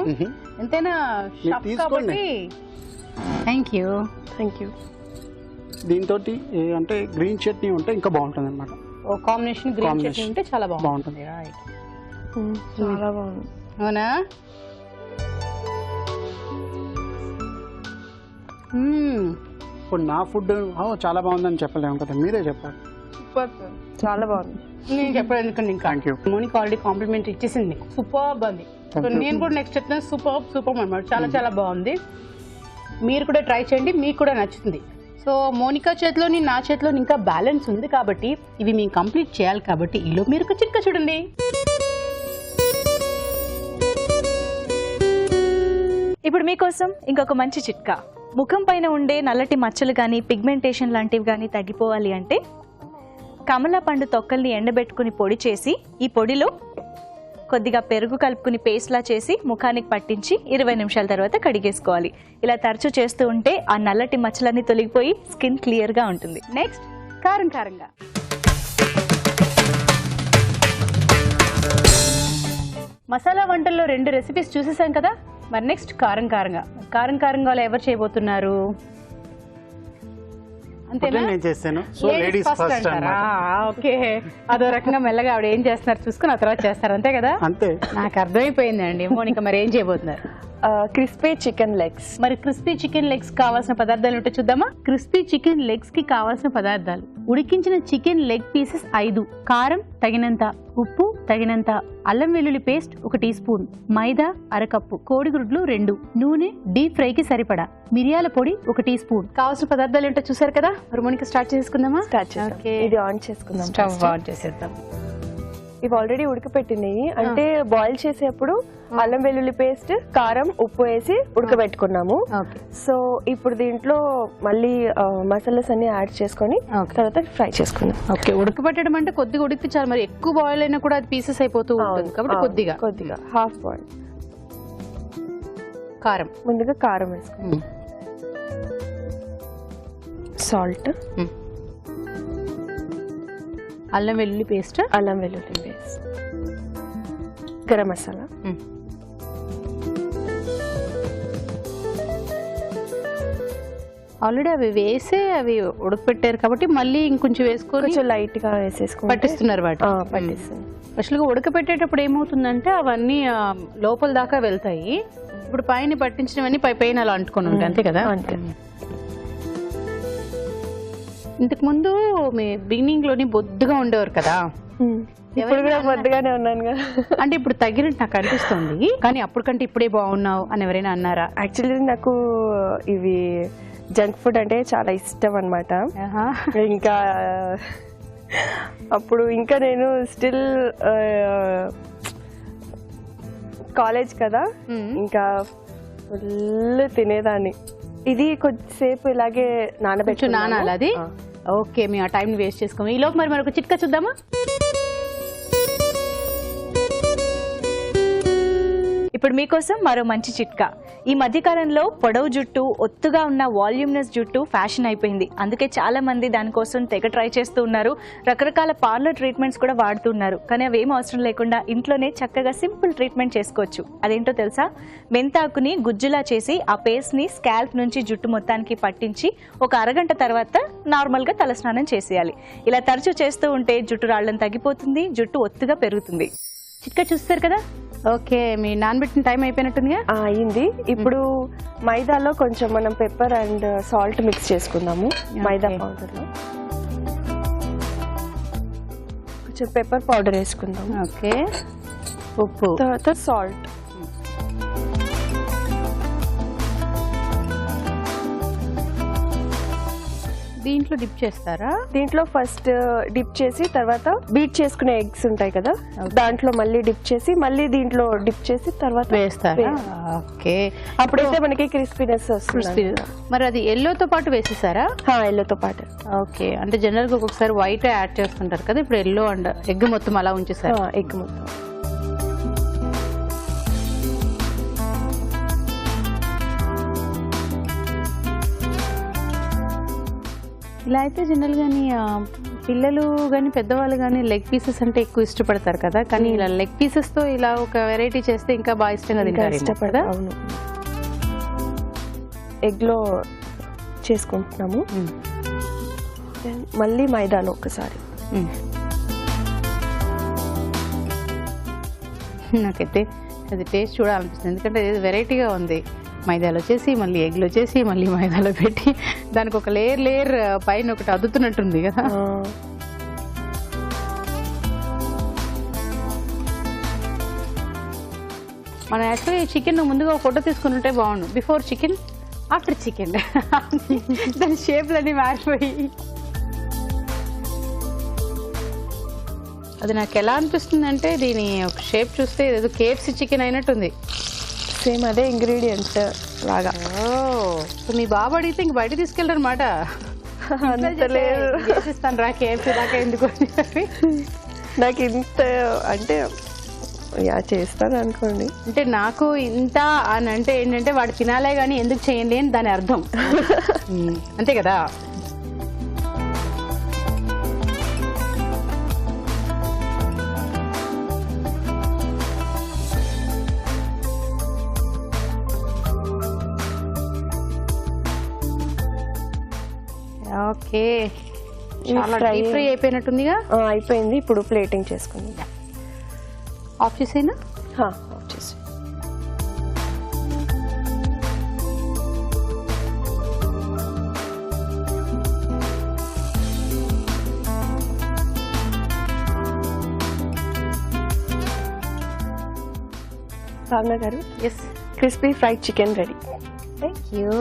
Speaker 1: ఎంతైనా షాప్ కాబట్టి. Thank you.
Speaker 3: దీంతో అంటే గ్రీన్ చట్నీ ఉంటే ఇంకా బాగుంటుంది అనమాట.
Speaker 1: ఓ కాంబినేషన్ గ్రీన్ చట్నీ ఉంటే చాలా బాగుంటుంది.
Speaker 2: చాలా బాగుంది.
Speaker 1: అవునా?
Speaker 3: ఇప్పుడు నా ఫుడ్ చాలా బాగుందని చెప్పలేము కదా, మీరే చెప్పాలి.
Speaker 2: సూపర్, చాలా బాగుంది.
Speaker 1: నేను చెప్పాను ఎందుకండి. ఇంకా
Speaker 3: thank you.
Speaker 1: Monika already compliment ఇచ్చేసింది నీకు. సూపర్ బాగుంది. నేను కూడా నెక్స్ట్ చెప్తాను. సూపర్ అనమాట. చాలా చాలా బాగుంది. మీరు కూడా ట్రై చేయండి, మీకు కూడా నచ్చుతుంది. సో మోనికా చేతిలోని నా చేతిలోని ఇంకా బ్యాలెన్స్ ఉంది కాబట్టి ఇవి మేము కంప్లీట్ చేయాలి. కాబట్టి ఈలో మీరు ఒక చిట్కా చూడండి.
Speaker 4: ఇప్పుడు మీకోసం ఇంకొక మంచి చిట్కా. ముఖం పైన ఉండే నల్లటి మచ్చలు కానీ పిగ్మెంటేషన్ లాంటివి కానీ తగ్గిపోవాలి అంటే కమలా పండు తొక్కల్ని ఎండబెట్టుకుని పొడి చేసి ఈ పొడిలో కొద్దిగా పెరుగు కలుపుకుని పేస్ట్లా చేసి ముఖానికి పట్టించి 20 నిమిషాల తర్వాత కడిగేసుకోవాలి. ఇలా తరచూ చేస్తూ ఉంటే ఆ నల్లటి మచ్చలన్నీ తొలగిపోయి స్కిన్ క్లియర్గా ఉంటుంది.
Speaker 1: నెక్స్ట్ కారంగా మసాలా వంటల్లో 2 రెసిపీస్ చూసేసాం కదా. మరి నెక్స్ట్ కారంగా ఎవరు చేయబోతున్నారు?
Speaker 3: నేను చేస్తాను. సో లేడీస్ ఫస్ట్ అన్నమాట.
Speaker 1: ఓకే, అదో రకంగా మెల్లగా ఆవిడ ఏం చేస్తున్నారు చూసుకుని ఆ తర్వాత చేస్తారు. అంతే కదా?
Speaker 3: అంతే.
Speaker 1: నాకు అర్థమైపోయిందండి. మోనికా మరి ఏం చేయబోతున్నారు?
Speaker 2: Crispy chicken legs.
Speaker 1: మరి క్రిస్పీ చికెన్ లెగ్స్ కావాల్సిన పదార్థాలు ఉంటే చూద్దామా. క్రిస్పీ చికెన్ లెగ్స్ కి కావాల్సిన పదార్థాలు ఉడికించిన చికెన్ లెగ్ పీసెస్ 5, కారం తగినంత, ఉప్పు తగినంత, అల్లం వెల్లుల్లి పేస్ట్ 1 టీ స్పూన్, మైదా అరకప్పు, కోడిగుడ్లు 2, నూనె డీప్ ఫ్రైకి సరిపడా, మిరియాల పొడి 1 టీ స్పూన్. కావాల్సిన పదార్థాలు ఏంటో చూసారు కదా. మరి మోనిక స్టార్ట్ చేసుకుందామా?
Speaker 2: ఓకే, ఇది ఆన్ చేసుకుందాం.
Speaker 1: స్టవ్ ఆన్ చేసేద్దాం.
Speaker 2: ఇవి ఆల్రెడీ ఉడకపెట్టినాయి, అంటే బాయిల్ చేసేప్పుడు అల్లం వెల్లుల్లి పేస్ట్, కారం, ఉప్పు వేసి ఉడకబెట్టుకున్నాము. సో ఇప్పుడు దీంట్లో మళ్ళీ మసాలాస్ అన్ని యాడ్ చేసుకొని తర్వాత ఫ్రై చేసుకుందాం.
Speaker 1: ఓకే, ఉడకబెట్టడం అంటే కొద్దిగా ఉడికితే చాలు. మరి ఎక్కువ బాయిల్ అయినా కూడా అది పీసెస్ అయిపోతూ ఉంటుంది కాబట్టి కొద్దిగా
Speaker 2: హాఫ్ బాయిల్.
Speaker 1: కారం
Speaker 2: ముందుగా కారం వేసుకుందాం, సాల్ట్,
Speaker 1: అల్లం వెల్లుల్లి పేస్ట్,
Speaker 2: గరం మసాలా,
Speaker 1: ఆల్రెడీ అవి వేసే అవి ఉడకపెట్టారు కాబట్టి మళ్ళీ ఇంకొంచెం వేసుకొని
Speaker 2: కొంచెం లైట్ గా వేసేసుకొని
Speaker 1: పట్టిస్తున్నారు వాటి.
Speaker 2: పట్టిస్తుంది.
Speaker 1: అసలుగా ఉడకపెట్టేటప్పుడు ఏమవుతుందంటే అవన్నీ లోపల దాకా వెళ్తాయి. ఇప్పుడు పైన పట్టించినవన్నీ పైన అలా అంటుకొని ఉంటాయి, అంతే కదా?
Speaker 2: అంతే.
Speaker 1: ఇంతకు ముందు మీ బిగినింగ్ లోని బొద్దుగా ఉండేవారు కదా,
Speaker 2: ఇప్పుడు కూడా బొద్దుగానే ఉన్నాను కదా.
Speaker 1: అంటే ఇప్పుడు తగ్గినట్టు నాకు అనిపిస్తుంది, కానీ అప్పుడు కంటే ఇప్పుడే బాగున్నావు అని ఎవరైనా అన్నారా?
Speaker 2: యాక్చువల్లీ నాకు ఇవి జంక్ ఫుడ్ అంటే చాలా ఇష్టం అన్నమాట. ఇంకా అప్పుడు ఇంకా నేను స్టిల్ కాలేజ్ కదా, ఇంకా ఫుల్ తినేదాన్ని. ఇది కొద్దిసేపు ఇలాగే
Speaker 1: నానాలి అది. ఓకే, మేము ఆ టైం వేస్ట్ చేసుకోము. ఈ లోపు మరి మరొక చిట్కా చూద్దామా?
Speaker 4: ఇప్పుడు మీకోసం మరో మంచి చిట్కా. ఈ మధ్యకాలంలో పొడవు జుట్టు, ఒత్తుగా ఉన్న వాల్యూమ్నెస్ జుట్టు ఫ్యాషన్ అయిపోయింది. అందుకే చాలా మంది దానికోసం తెగ ట్రై చేస్తూ ఉన్నారు. రకరకాల పార్లర్ ట్రీట్మెంట్స్ కూడా వాడుతున్నారు. కానీ అవేం అవసరం లేకుండా ఇంట్లోనే చక్కగా సింపుల్ ట్రీట్మెంట్ చేసుకోవచ్చు. అదేంటో తెలుసా? మెంతాకుని గుజ్జులా చేసి ఆ పేస్ట్ ని స్కాల్ప్ నుంచి జుట్టు మొత్తానికి పట్టించి ఒక అరగంట తర్వాత నార్మల్ గా తలస్నానం చేసేయాలి. ఇలా తరచూ చేస్తూ ఉంటే జుట్టు రాళ్ళని తగ్గిపోతుంది, జుట్టు ఒత్తుగా పెరుగుతుంది.
Speaker 1: చిట్కా చూస్తారు కదా. ఓకే, మీ నానబెట్టిన టైం అయిపోయినట్టుందిగా.
Speaker 2: అయింది. ఇప్పుడు మైదాలో కొంచెం మనం పెప్పర్ అండ్ సాల్ట్ మిక్స్ చేసుకుందాము. మైదా పౌడర్ లో కొంచెం పెప్పర్ పౌడర్ వేసుకుందాం.
Speaker 1: ఓకే, ఉప్పు,
Speaker 2: తర్వాత సాల్ట్.
Speaker 1: దీంట్లో డిప్ చేస్తారా?
Speaker 2: దీంట్లో ఫస్ట్ డిప్ చేసి తర్వాత బీట్ చేసుకునే ఎగ్స్ ఉంటాయి కదా, దాంట్లో మళ్ళీ డిప్ చేసి మళ్ళీ దీంట్లో డిప్ చేసి తర్వాత
Speaker 1: వేస్తారా? ఓకే,
Speaker 2: అప్పుడైతే మనకి క్రిస్పీనెస్ వస్తుంది.
Speaker 1: మరి అది ఎల్లోతో పాటు వేసేసారా?
Speaker 2: ఎల్లోతో పాటు.
Speaker 1: ఓకే, అంటే జనరల్ గా ఒక్కొక్కసారి వైట్ యాడ్ చేస్తుంటారు కదా, ఇప్పుడు ఎల్లో అండ్ ఎగ్ మొత్తం అలా ఉంచేసారు.
Speaker 2: ఎగ్ మొత్తం
Speaker 1: ఇలా అయితే జనరల్ గానీ పిల్లలు కానీ పెద్దవాళ్ళు కానీ లెగ్ పీసెస్ అంటే ఎక్కువ ఇష్టపడతారు కదా, కానీ ఇలా లెగ్ పీసెస్ తో ఇలా ఒక వెరైటీ చేస్తే ఇంకా బాగా ఇష్టంగా తింటారు.
Speaker 2: ఇష్టపడతా. అవును, ఎగ్ లో చేసుకుంటున్నాము. మళ్ళీ మైదాలో ఒకసారి.
Speaker 1: నాకైతే అది టేస్ట్ చూడాలనిపిస్తుంది, ఎందుకంటే ఇది వెరైటీగా ఉంది. మైదాలో చేసి మళ్ళీ ఎగ్లో చేసి మళ్ళీ మైదాలో పెట్టి దానికి ఒక లేయర్ పైన ఒకటి అద్దుతున్నట్టుంది కదా. మనం యాక్చువల్లీ చికెన్ ముందుగా ఫోటో తీసుకుని ఉంటే బాగుండు. బిఫోర్ చికెన్, ఆఫ్టర్ చికెన్, దాని షేప్లన్నీ మారిపోయి. అది నాకు ఎలా అనిపిస్తుంది అంటే దీని ఒక షేప్ చూస్తే ఏదో KFC చికెన్ అయినట్టుంది.
Speaker 2: సేమ్ అదే ఇంగ్రీడియంట్స్ లాగా.
Speaker 1: సో మీ బాబు అడిగితే ఇంక బయట తీసుకెళ్ళరు అనమాట. చేసిస్తాను రా KFC దాకా ఎందుకు అని చెప్పి.
Speaker 2: నాకు ఇంత అంటే చేస్తాను అనుకోండి.
Speaker 1: అంటే నాకు ఇంత అని అంటే ఏంటంటే వాడు తినాలే కానీ ఎందుకు చేయండి అని దాని అర్థం. అంతే కదా. ఓకే, చాలా డీప్ ఫ్రై అయిపోయినట్టుందిగా.
Speaker 2: అయిపోయింది. ఇప్పుడు ప్లేటింగ్ చేసుకుందాం.
Speaker 1: ఆఫ్ చేసేనా?
Speaker 2: ఆఫ్ చేసి Bhavana garu,
Speaker 1: yes,
Speaker 2: crispy fried chicken ready.
Speaker 1: Thank you.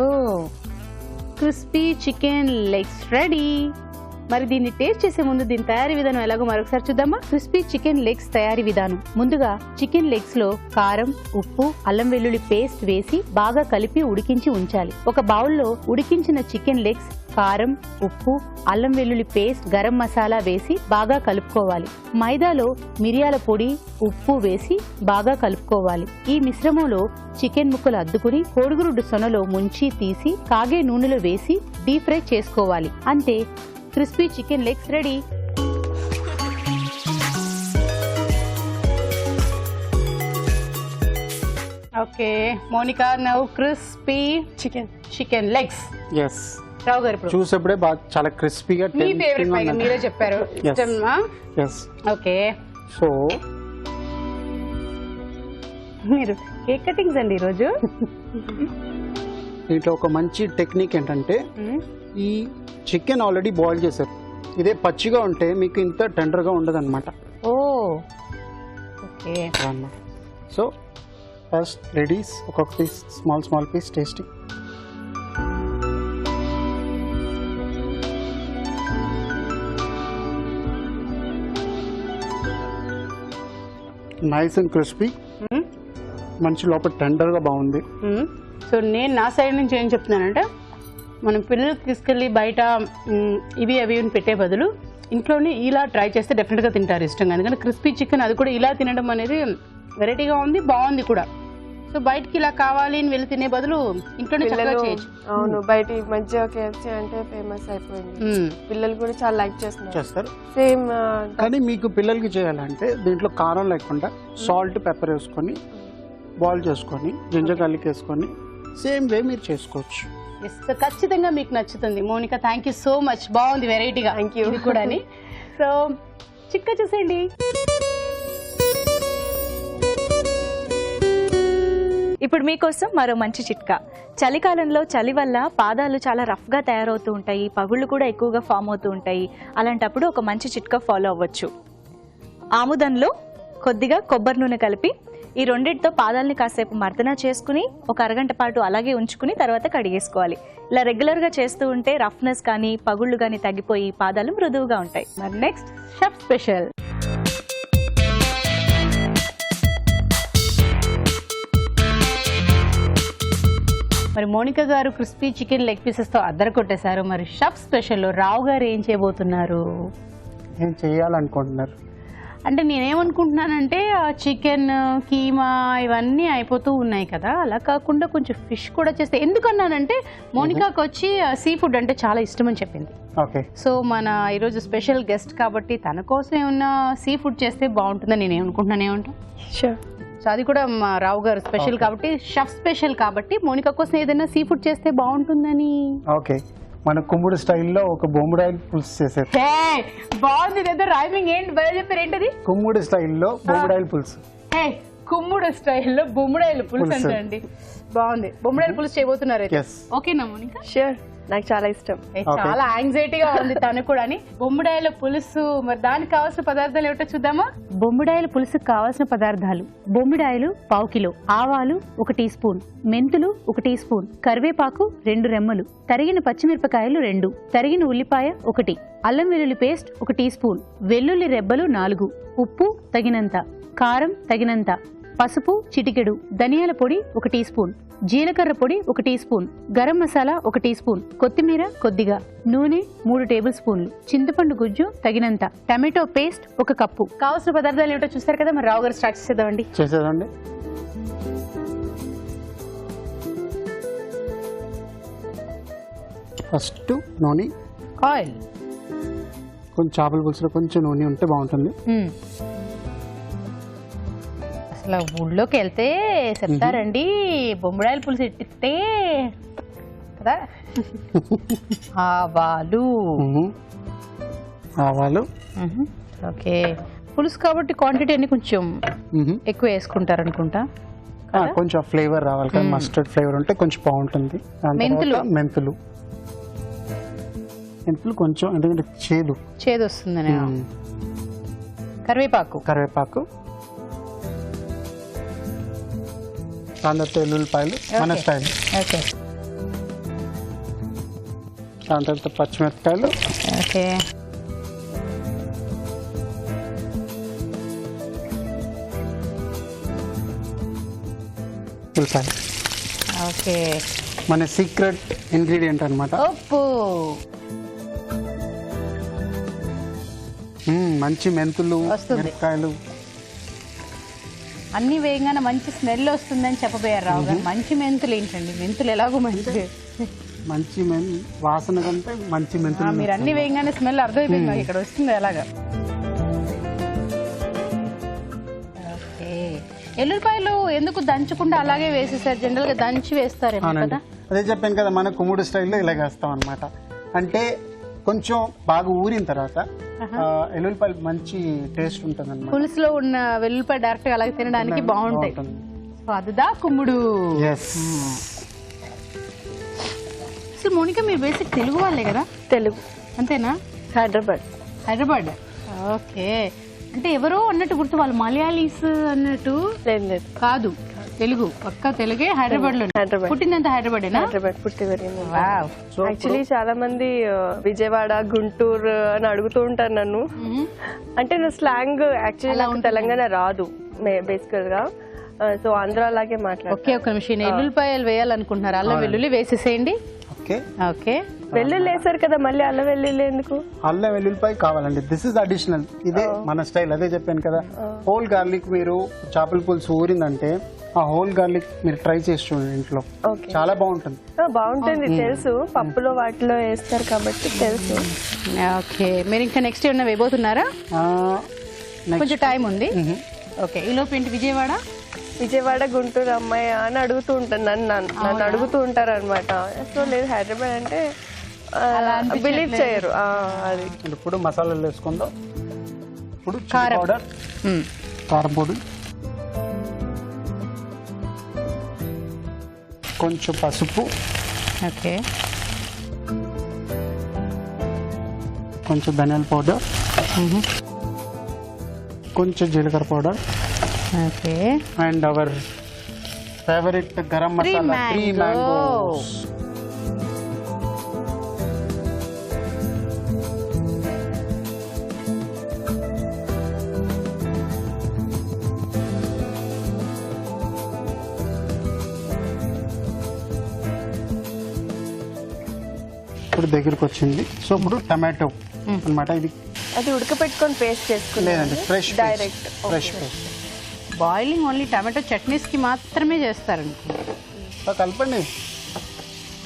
Speaker 1: Crispy chicken legs ready. మరి దీన్ని టేస్ట్ చేసే ముందు దీని తయారీ విధానం ఎలాగో మరొకసారి చూద్దామా. క్రిస్పీ చికెన్ లెగ్స్ తయారీ విధానం. ముందుగా చికెన్ లెగ్స్ లో కారం, ఉప్పు, అల్లం వెల్లుల్లి పేస్ట్ వేసి బాగా కలిపి ఉడికించి ఉంచాలి. ఒక బౌల్లో ఉడికించిన చికెన్ లెగ్స్, కారం, ఉప్పు, అల్లం వెల్లుల్లి పేస్ట్, గరం మసాలా వేసి బాగా కలుపుకోవాలి. మైదాలో మిరియాల పొడి, ఉప్పు వేసి బాగా కలుపుకోవాలి. ఈ మిశ్రమంలో చికెన్ ముక్కలు అద్దుకుని కోడిగుడ్డు సొనలో ముంచి తీసి కాగే నూనెలో వేసి డీప్ ఫ్రై చేసుకోవాలి. అంతే, crispy chicken legs ready. Okay Monica, now crispy chicken legs.
Speaker 3: Yes,
Speaker 1: Rao garu ఇప్పుడు
Speaker 3: చూసేప్పుడే బాగా చాలా క్రిస్పీగా
Speaker 1: మీ ఫేవరెట్ పైగా మీరే చెప్పారు. ఇష్టమా?
Speaker 3: ఎస్.
Speaker 1: ఓకే,
Speaker 3: సో
Speaker 1: మీరు కేక్ కటింగ్స్ అండి ఈరోజు.
Speaker 3: దీంట్లో ఒక మంచి టెక్నిక్ ఏంటంటే ఈ చికెన్ ఆల్రెడీ బాయిల్ చేశారు. ఇదే పచ్చిగా ఉంటే మీకు ఇంత టెండర్గా ఉండదు అనమాట.
Speaker 1: Oh okay.
Speaker 3: So first ladies ఒక్కొక్క piece, small piece tasty. Nice and crispy, మంచి లోపల టెండర్గా బాగుంది.
Speaker 1: సో నేను నా సైడ్ నుంచి ఏం చెప్తున్నానంటే, మనం పిల్లలకి తీసుకెళ్ళి బయట ఇవి అవి పెట్టే బదులు ఇంట్లోనే ఇలా ట్రై చేస్తే డెఫినెట్గా తింటారు ఇష్టంగా. ఎందుకంటే క్రిస్పీ చికెన్ అది కూడా ఇలా తినడం అనేది వెరైటీగా ఉంది, బాగుంది కూడా. సో బయటకి ఇలా కావాలి అని వెళ్ళి తినే బదులు ఇంట్లోనే చక్కగా చేయొచ్చు.
Speaker 2: అవును, బయట ఈ మధ్య KFC అంటే ఫేమస్ అయిపోయింది. పిల్లలు కూడా చాలా లైక్ చేస్తారు. సేమ్
Speaker 3: కానీ మీకు పిల్లలకి చేయాలంటే దీంట్లో కారం లేకుండా సాల్ట్, పెప్పర్ వేసుకొని బాయిల్ చేసుకొని జింజర్ గార్లిక్ వేసుకొని సేమ్ వే మీరు చేసుకోవచ్చు.
Speaker 1: ఖచ్చితంగా మీకు నచ్చుతుంది. Monika, thank you so much. బాగుంది, వెరైటీగా.
Speaker 2: థ్యాంక్ యూ
Speaker 1: కూడా. సో చిక్క చూసేయండి.
Speaker 4: ఇప్పుడు మీకోసం మరో మంచి చిట్కా. చలికాలంలో చలి వల్ల పాదాలు చాలా రఫ్గా తయారవుతూ ఉంటాయి, పగుళ్ళు కూడా ఎక్కువగా ఫామ్ అవుతూ ఉంటాయి. అలాంటప్పుడు ఒక మంచి చిట్కా ఫాలో అవ్వచ్చు. ఆముదంలో కొద్దిగా కొబ్బరి నూనె కలిపి ఈ రెండింటితో పాదాలని కాసేపు మర్దన చేసుకుని ఒక అరగంట పాటు అలాగే ఉంచుకుని తర్వాత కడిగేసుకోవాలి. ఇలా రెగ్యులర్గా చేస్తూ ఉంటే రఫ్నెస్ కానీ పగుళ్ళు కానీ తగ్గిపోయి పాదాలు మృదువుగా ఉంటాయి.
Speaker 1: మరి నెక్స్ట్ షెఫ్ స్పెషల్. మరి మోనికా గారు క్రిస్పీ చికెన్ లెగ్ పీసెస్తో అద్దర కొట్టేశారు. మరి షెఫ్ స్పెషల్లో రావు గారు ఏం చేయబోతున్నారు?
Speaker 3: ఏం చేయాలనుకుంటున్నారు
Speaker 1: అంటే నేనేమనుకుంటున్నానంటే చికెన్, కీమా ఇవన్నీ అయిపోతూ ఉన్నాయి కదా, అలా కాకుండా కొంచెం ఫిష్ కూడా చేస్తే. ఎందుకన్నానంటే మోనికాకి వచ్చి సీ ఫుడ్ అంటే చాలా ఇష్టం అని చెప్పింది.
Speaker 3: ఓకే.
Speaker 1: సో మన ఈరోజు స్పెషల్ గెస్ట్ కాబట్టి తన కోసం ఏమన్నా సీ ఫుడ్ చేస్తే బాగుంటుందని నేను ఏమనుకుంటున్నాను. ఏమంటాం?
Speaker 2: షూర్.
Speaker 1: సో అది కూడా మా రావు గారు స్పెషల్ కాబట్టి, షెఫ్ స్పెషల్ కాబట్టి మోనికా కోసం ఏదైనా సీ ఫుడ్ చేస్తే బాగుంటుందని.
Speaker 3: ఓకే, మన కుమ్ముడు స్టైల్లో ఒక బొమ్మిడాయిల పులుసు చేశారు.
Speaker 1: బాగుంది కదా రైమింగ్. ఏంటి బాగా చెప్పారు? ఏంటది?
Speaker 3: కుమ్ముడు స్టైల్లో బొమ్మిడాయిల పులుసు.
Speaker 1: కుమ్ముడు స్టైల్లో బొమ్మిడాయిల పులుసు అంటే అండి. బాగుంది. బొమ్మిడాయిల పులుసు చేయబోతున్నారు. ఓకేనా మోనికా?
Speaker 2: షూర్, నాకు చాలా ఇష్టం.
Speaker 1: చాలా యాంగ్జైటీగా ఉంది తను కూడా. బొమ్మిడాయిల పులుసు, మరి దానికి కావాల్సిన పదార్థాలు ఏమిటో చూద్దామా? బొమ్మిడాయిల పులుసుకు కావాల్సిన పదార్థాలు: బొమ్మిడాయిలు 1/2 కిలో, ఆవాలు 1 టీ స్పూన్, మెంతులు 1 టీ స్పూన్, కరివేపాకు 2 రెమ్మలు, తరిగిన పచ్చిమిరపకాయలు 2, తరిగిన ఉల్లిపాయ 1, అల్లం వెల్లుల్లి పేస్ట్ 1 టీ స్పూన్, వెల్లుల్లి రెబ్బలు 4, ఉప్పు తగినంత, కారం తగినంత, పసుపు చిటికెడు, ధనియాల పొడి 1 టీ స్పూన్, జీలకర్ర పొడి 1 teaspoon, garam masala 1 teaspoon, కొత్తిమీర కొద్దిగా, నూనె 3 టేబుల్ స్పూన్లు, చింతపండు గుజ్జు తగినంత, టమాటో పేస్ట్ 1 కప్పు. కావాల్సిన పదార్థాలు ఏమిటో చూస్తారు కదా. మరి రావు గారు స్టార్ట్ చేసేద్దామండి.
Speaker 3: చేసేదండి. ఫస్ట్ నూనె,
Speaker 1: ఆయిల్,
Speaker 3: కొంచెం చేపల పులుసులో కొంచెం నూనె ఉంటే బాగుంటుంది.
Speaker 1: అసలు ఊళ్ళోకి వెళ్తే చెప్తారండి బొమ్మిడాయిల పులుసు ఎట్టిస్తే కదా. ఆవాలు,
Speaker 3: ఆవాలు.
Speaker 1: ఓకే, పులుసు కాబట్టి క్వాంటిటీ అన్ని కొంచెం ఎక్కువ వేసుకుంటారు అనుకుంటా.
Speaker 3: కొంచెం ఫ్లేవర్ రావాలి కదా, మస్టర్డ్ ఫ్లేవర్ ఉంటే కొంచెం బాగుంటుంది.
Speaker 1: మెంతులు,
Speaker 3: మెంతులు మెంతులు కొంచెం, ఎందుకంటే చేదు
Speaker 1: వస్తుంది. కరివేపాకు,
Speaker 3: దాని తర్వాత ఎల్లుల్లిపాయలు మన స్టైల్,
Speaker 1: ఓకే
Speaker 3: దాని తర్వాత పచ్చిమిరపకాయలు,
Speaker 1: ఓకే
Speaker 3: ఉల్లిపాయలు
Speaker 1: ఓకే
Speaker 3: మన సీక్రెట్ ఇంగ్రీడియంట్ అన్నమాట.
Speaker 1: ఉప్పు
Speaker 3: మంచి మెంతులు,
Speaker 1: వస్తుంది.
Speaker 3: మిరపకాయలు,
Speaker 1: అన్ని వేయగానే మంచి స్మెల్ వస్తుందని చెప్పబోయారు రావు గారు. మంచి మెంతులు ఏంటండి, మెంతులు ఎలాగో మంచిది.
Speaker 3: మంచి వాసన కంటే మంచి మెంతులు.
Speaker 1: మీరు అన్ని వేయగానే స్మెల్ అర్థమైపోయింది నాకు ఇక్కడ వస్తుంది ఎలాగా. ఓకే ఎల్లుల్లిపాయలు ఎందుకు దంచకుండా అలాగే వేసేసారు? జనరల్ గా దంచి వేస్తారేమో
Speaker 3: అవునండి,
Speaker 1: కదా.
Speaker 3: అదే చెప్పాను కదా, మన కుమ్ముడు స్టైల్లో ఇలా వేస్తాం అనమాట. అంటే కొంచెం బాగా ఊరిన తర్వాత ఎల్లుల్లిపాయలు మంచి టేస్ట్ ఉంటుంది అనమాట.
Speaker 1: పులుసులో ఉన్న వెల్లుల్లిపాయ డైరెక్ట్ గా అలాగే తినడానికి బాగుంటాయి. సో అదిదా కుమ్ముడు. అసలు మోనిక మీరు బేసిక్ తెలుగు వాళ్ళే కదా?
Speaker 2: తెలుగు.
Speaker 1: అంతేనా?
Speaker 2: హైదరాబాద్.
Speaker 1: హైదరాబాద్. ఓకే, అంటే ఎవరో అన్నట్టు గుర్తు, వాళ్ళు మలయాళీస్ అన్నట్టు.
Speaker 2: లేదు లేదు,
Speaker 1: కాదు, తెలుగు, పక్కా తెలుగే. హైదరాబాద్ లో
Speaker 2: హైదరాబాద్.
Speaker 1: పుట్టిందంత హైదరాబాదేనా?
Speaker 2: హైదరాబాద్ పుట్టి పెరిగింది.
Speaker 1: వావ్.
Speaker 2: యాక్చువల్లీ చాలా మంది విజయవాడ, గుంటూరు అని అడుగుతూ ఉంటారు నన్ను. అంటే నా స్లాంగ్ యాక్చువల్లీ నాకు తెలంగాణ రాదు బేసికల్ గా, సో ఆంధ్ర లాగే మాట్లాడు.
Speaker 1: ఓకే, ఒక నిమిషం. ఎల్లుల్లిపాయలు వేయాలనుకుంటున్నారు, అల్లం వెల్లుల్లి వేసేసేయండి.
Speaker 3: ఓకే
Speaker 1: ఓకే,
Speaker 2: వెల్లుల్లి వేసారు కదా, మళ్ళీ అల్లం వెల్లుల్లి ఎందుకు?
Speaker 3: అల్లం వెల్లుల్లిపాయ కావాలండి, దిస్ ఇస్ అడిషనల్. ఇదే మన స్టైల్, అదే చెప్పాను కదా. హోల్ గార్లిక్ మీరు చేపల పులుసు ఊరిందంటే ఆ హోల్ గార్లిక్ మీరు ట్రై చేసి చూడండి ఇంట్లో, చాలా బాగుంటుంది.
Speaker 2: బాగుంటుంది తెలుసు, పప్పులో వాటిలో వేస్తారు కాబట్టి తెలుసు.
Speaker 1: ఓకే, మీరు ఇంకా నెక్స్ట్ ఏమన్నా వేయబోతున్నారా? కొంచెం టైం ఉంది. ఓకే, ఈలోపు ఏంటి?
Speaker 2: విజయవాడ, గుంటూరు అమ్మాయి అని అడుగుతూ ఉంటాను, నన్ను అడుగుతూ ఉంటారు అనమాట. సో లేదు హైదరాబాద్ అంటే బిలీవ్ చేయరు. అది
Speaker 3: ఇప్పుడు మసాలాలు వేసుకుందాం. ఇప్పుడు చిల్లీ పౌడర్, కారం పొడి, కొంచెం పసుపు,
Speaker 1: ఓకే,
Speaker 3: కొంచెం ధనియాల పౌడర్, కొంచెం జీలకర్ర powder,
Speaker 1: okay,
Speaker 3: and our favourite garam masala 3 mangoes. ఇప్పుడు దగ్గరికి వచ్చింది. సో ఇప్పుడు టమాటో అన్నమాట. ఇది
Speaker 2: అది ఉడకపెట్టుకొని పేస్ట్ చేసుకుని
Speaker 3: లేదండి, fresh
Speaker 2: direct
Speaker 3: paste.
Speaker 1: Boiling only tomato chutneys కి మాత్రమే చేస్తారు
Speaker 3: కలపండి.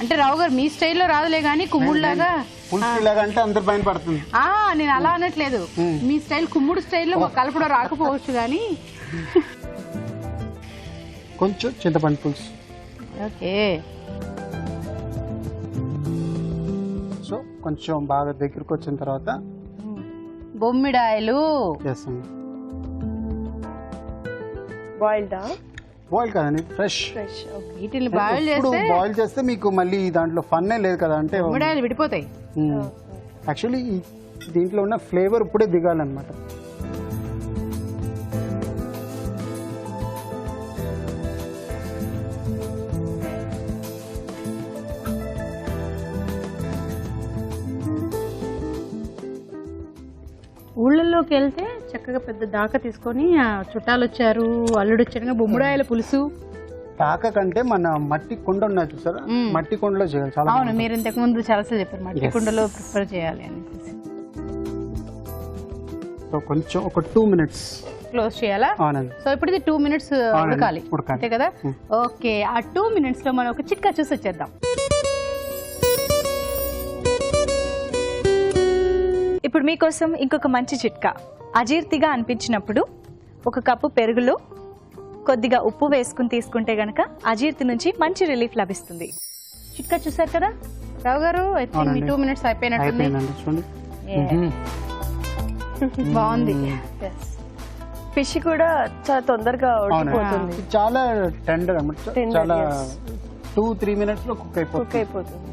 Speaker 1: అంటే రావు గారు మీ స్టైల్లో రాదులే కానీ కుమ్ముడు లాగా
Speaker 3: పులుసు లాగా అంటే అందరి పైన పడుతుంది.
Speaker 1: నేను అలా అనట్లేదు, మీ స్టైల్ కుమ్ముడు స్టైల్లో కలపడం రాకపోవచ్చు కానీ.
Speaker 3: కొంచెం చింతపండు పులుసు.
Speaker 1: ఓకే,
Speaker 3: సో కొంచెం బాగా దగ్గరకు వచ్చిన తర్వాత
Speaker 1: బొమ్మిడాయలు
Speaker 3: చేస్తాం.
Speaker 2: బాయిల్డా?
Speaker 3: బాయిల్ కాదండి, ఫ్రెష్.
Speaker 1: వీటిని బాయిల్
Speaker 3: ఇప్పుడు
Speaker 1: చేస్తే
Speaker 3: బాయిల్ చేస్తే మీకు మళ్ళీ దాంట్లో ఫన్నే లేదు కదా. అంటే
Speaker 1: బొమ్మిడాయలు విడిపోతాయి.
Speaker 3: యాక్చువల్లీ దీంట్లో ఉన్న ఫ్లేవర్ ఇప్పుడే దిగాలన్నమాట.
Speaker 1: ఊళ్ళల్లోకి వెళ్తే చక్కగా పెద్ద దాకా తీసుకొని చుట్టాలు వచ్చారు, అల్లుడు వచ్చారు, బొమ్మిడాయల పులుసు.
Speaker 3: దాకా కంటే మన మట్టి కుండ ఉన్నది చూసారా, మట్టి కుండలో చేయాలి. చాలా
Speaker 1: అవును, మీరు ఇంతకు ముందు చాలాసార్లు చెప్పారు మట్టి కుండలో ప్రిఫర్ చేయాలి అని.
Speaker 3: సో కొంచెం ఒక 2 minutes
Speaker 1: క్లోజ్ చేయాలా?
Speaker 3: అవునండి.
Speaker 1: సో ఇప్పుడు ఇది 2 minutes ఉడకాలి అంతే కదా? ఓకే, ఆ 2 minutes లో మనం ఒక చిట్కా చూసి వచ్చేద్దాం.
Speaker 4: ఇప్పుడు మీకోసం ఇంకొక మంచి చిట్కా. అజీర్తిగా అనిపించినప్పుడు 1 కప్పు పెరుగులో కొద్దిగా ఉప్పు వేసుకుని తీసుకుంటే గనక అజీర్తి నుంచి మంచి రిలీఫ్ లభిస్తుంది.
Speaker 1: చిట్కా చూసారు కదా రావు గారు? మీ 2 minutes అయిపోయినట్టుంది.
Speaker 2: బాగుంది. ఫిష్ కూడా చాలా తొందరగా ఉడికిపోతుంది.
Speaker 3: చాలా టెండర్ అన్నమాట, చాలా 2-3 minutes లో కుక్ అయిపోతుంది.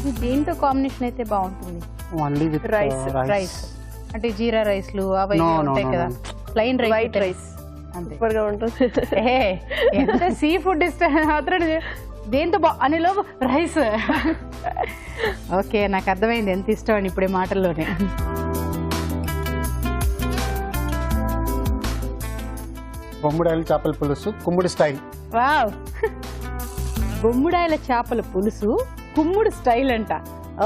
Speaker 1: ఇది దేంతో కాంబినేషన్ అయితే బాగుంటుంది?
Speaker 3: Only with
Speaker 2: Rice.
Speaker 1: రైస్ అంటే జీరా రైస్లు అవి
Speaker 3: No, no,
Speaker 1: ఉంటాయి
Speaker 3: no,
Speaker 1: కదా,
Speaker 3: no.
Speaker 1: Plain rice,
Speaker 2: white rice
Speaker 1: అంతే.
Speaker 2: సూపర్ గా ఉంటుంది.
Speaker 1: ఎంత సీ ఫుడ్ ఇష్టం మాత్రం దేంతో అని లోపు రైస్. ఓకే, నాకు అర్థమైంది ఎంత ఇష్టం అని ఇప్పుడే మాటల్లోనే.
Speaker 3: బొమ్మిడాయల చేపల పులుసు కుమ్ముడు స్టైల్.
Speaker 1: వావ్, బొమ్మిడాయల చేపల పులుసు కుమ్ముడు స్టైల్ అంట.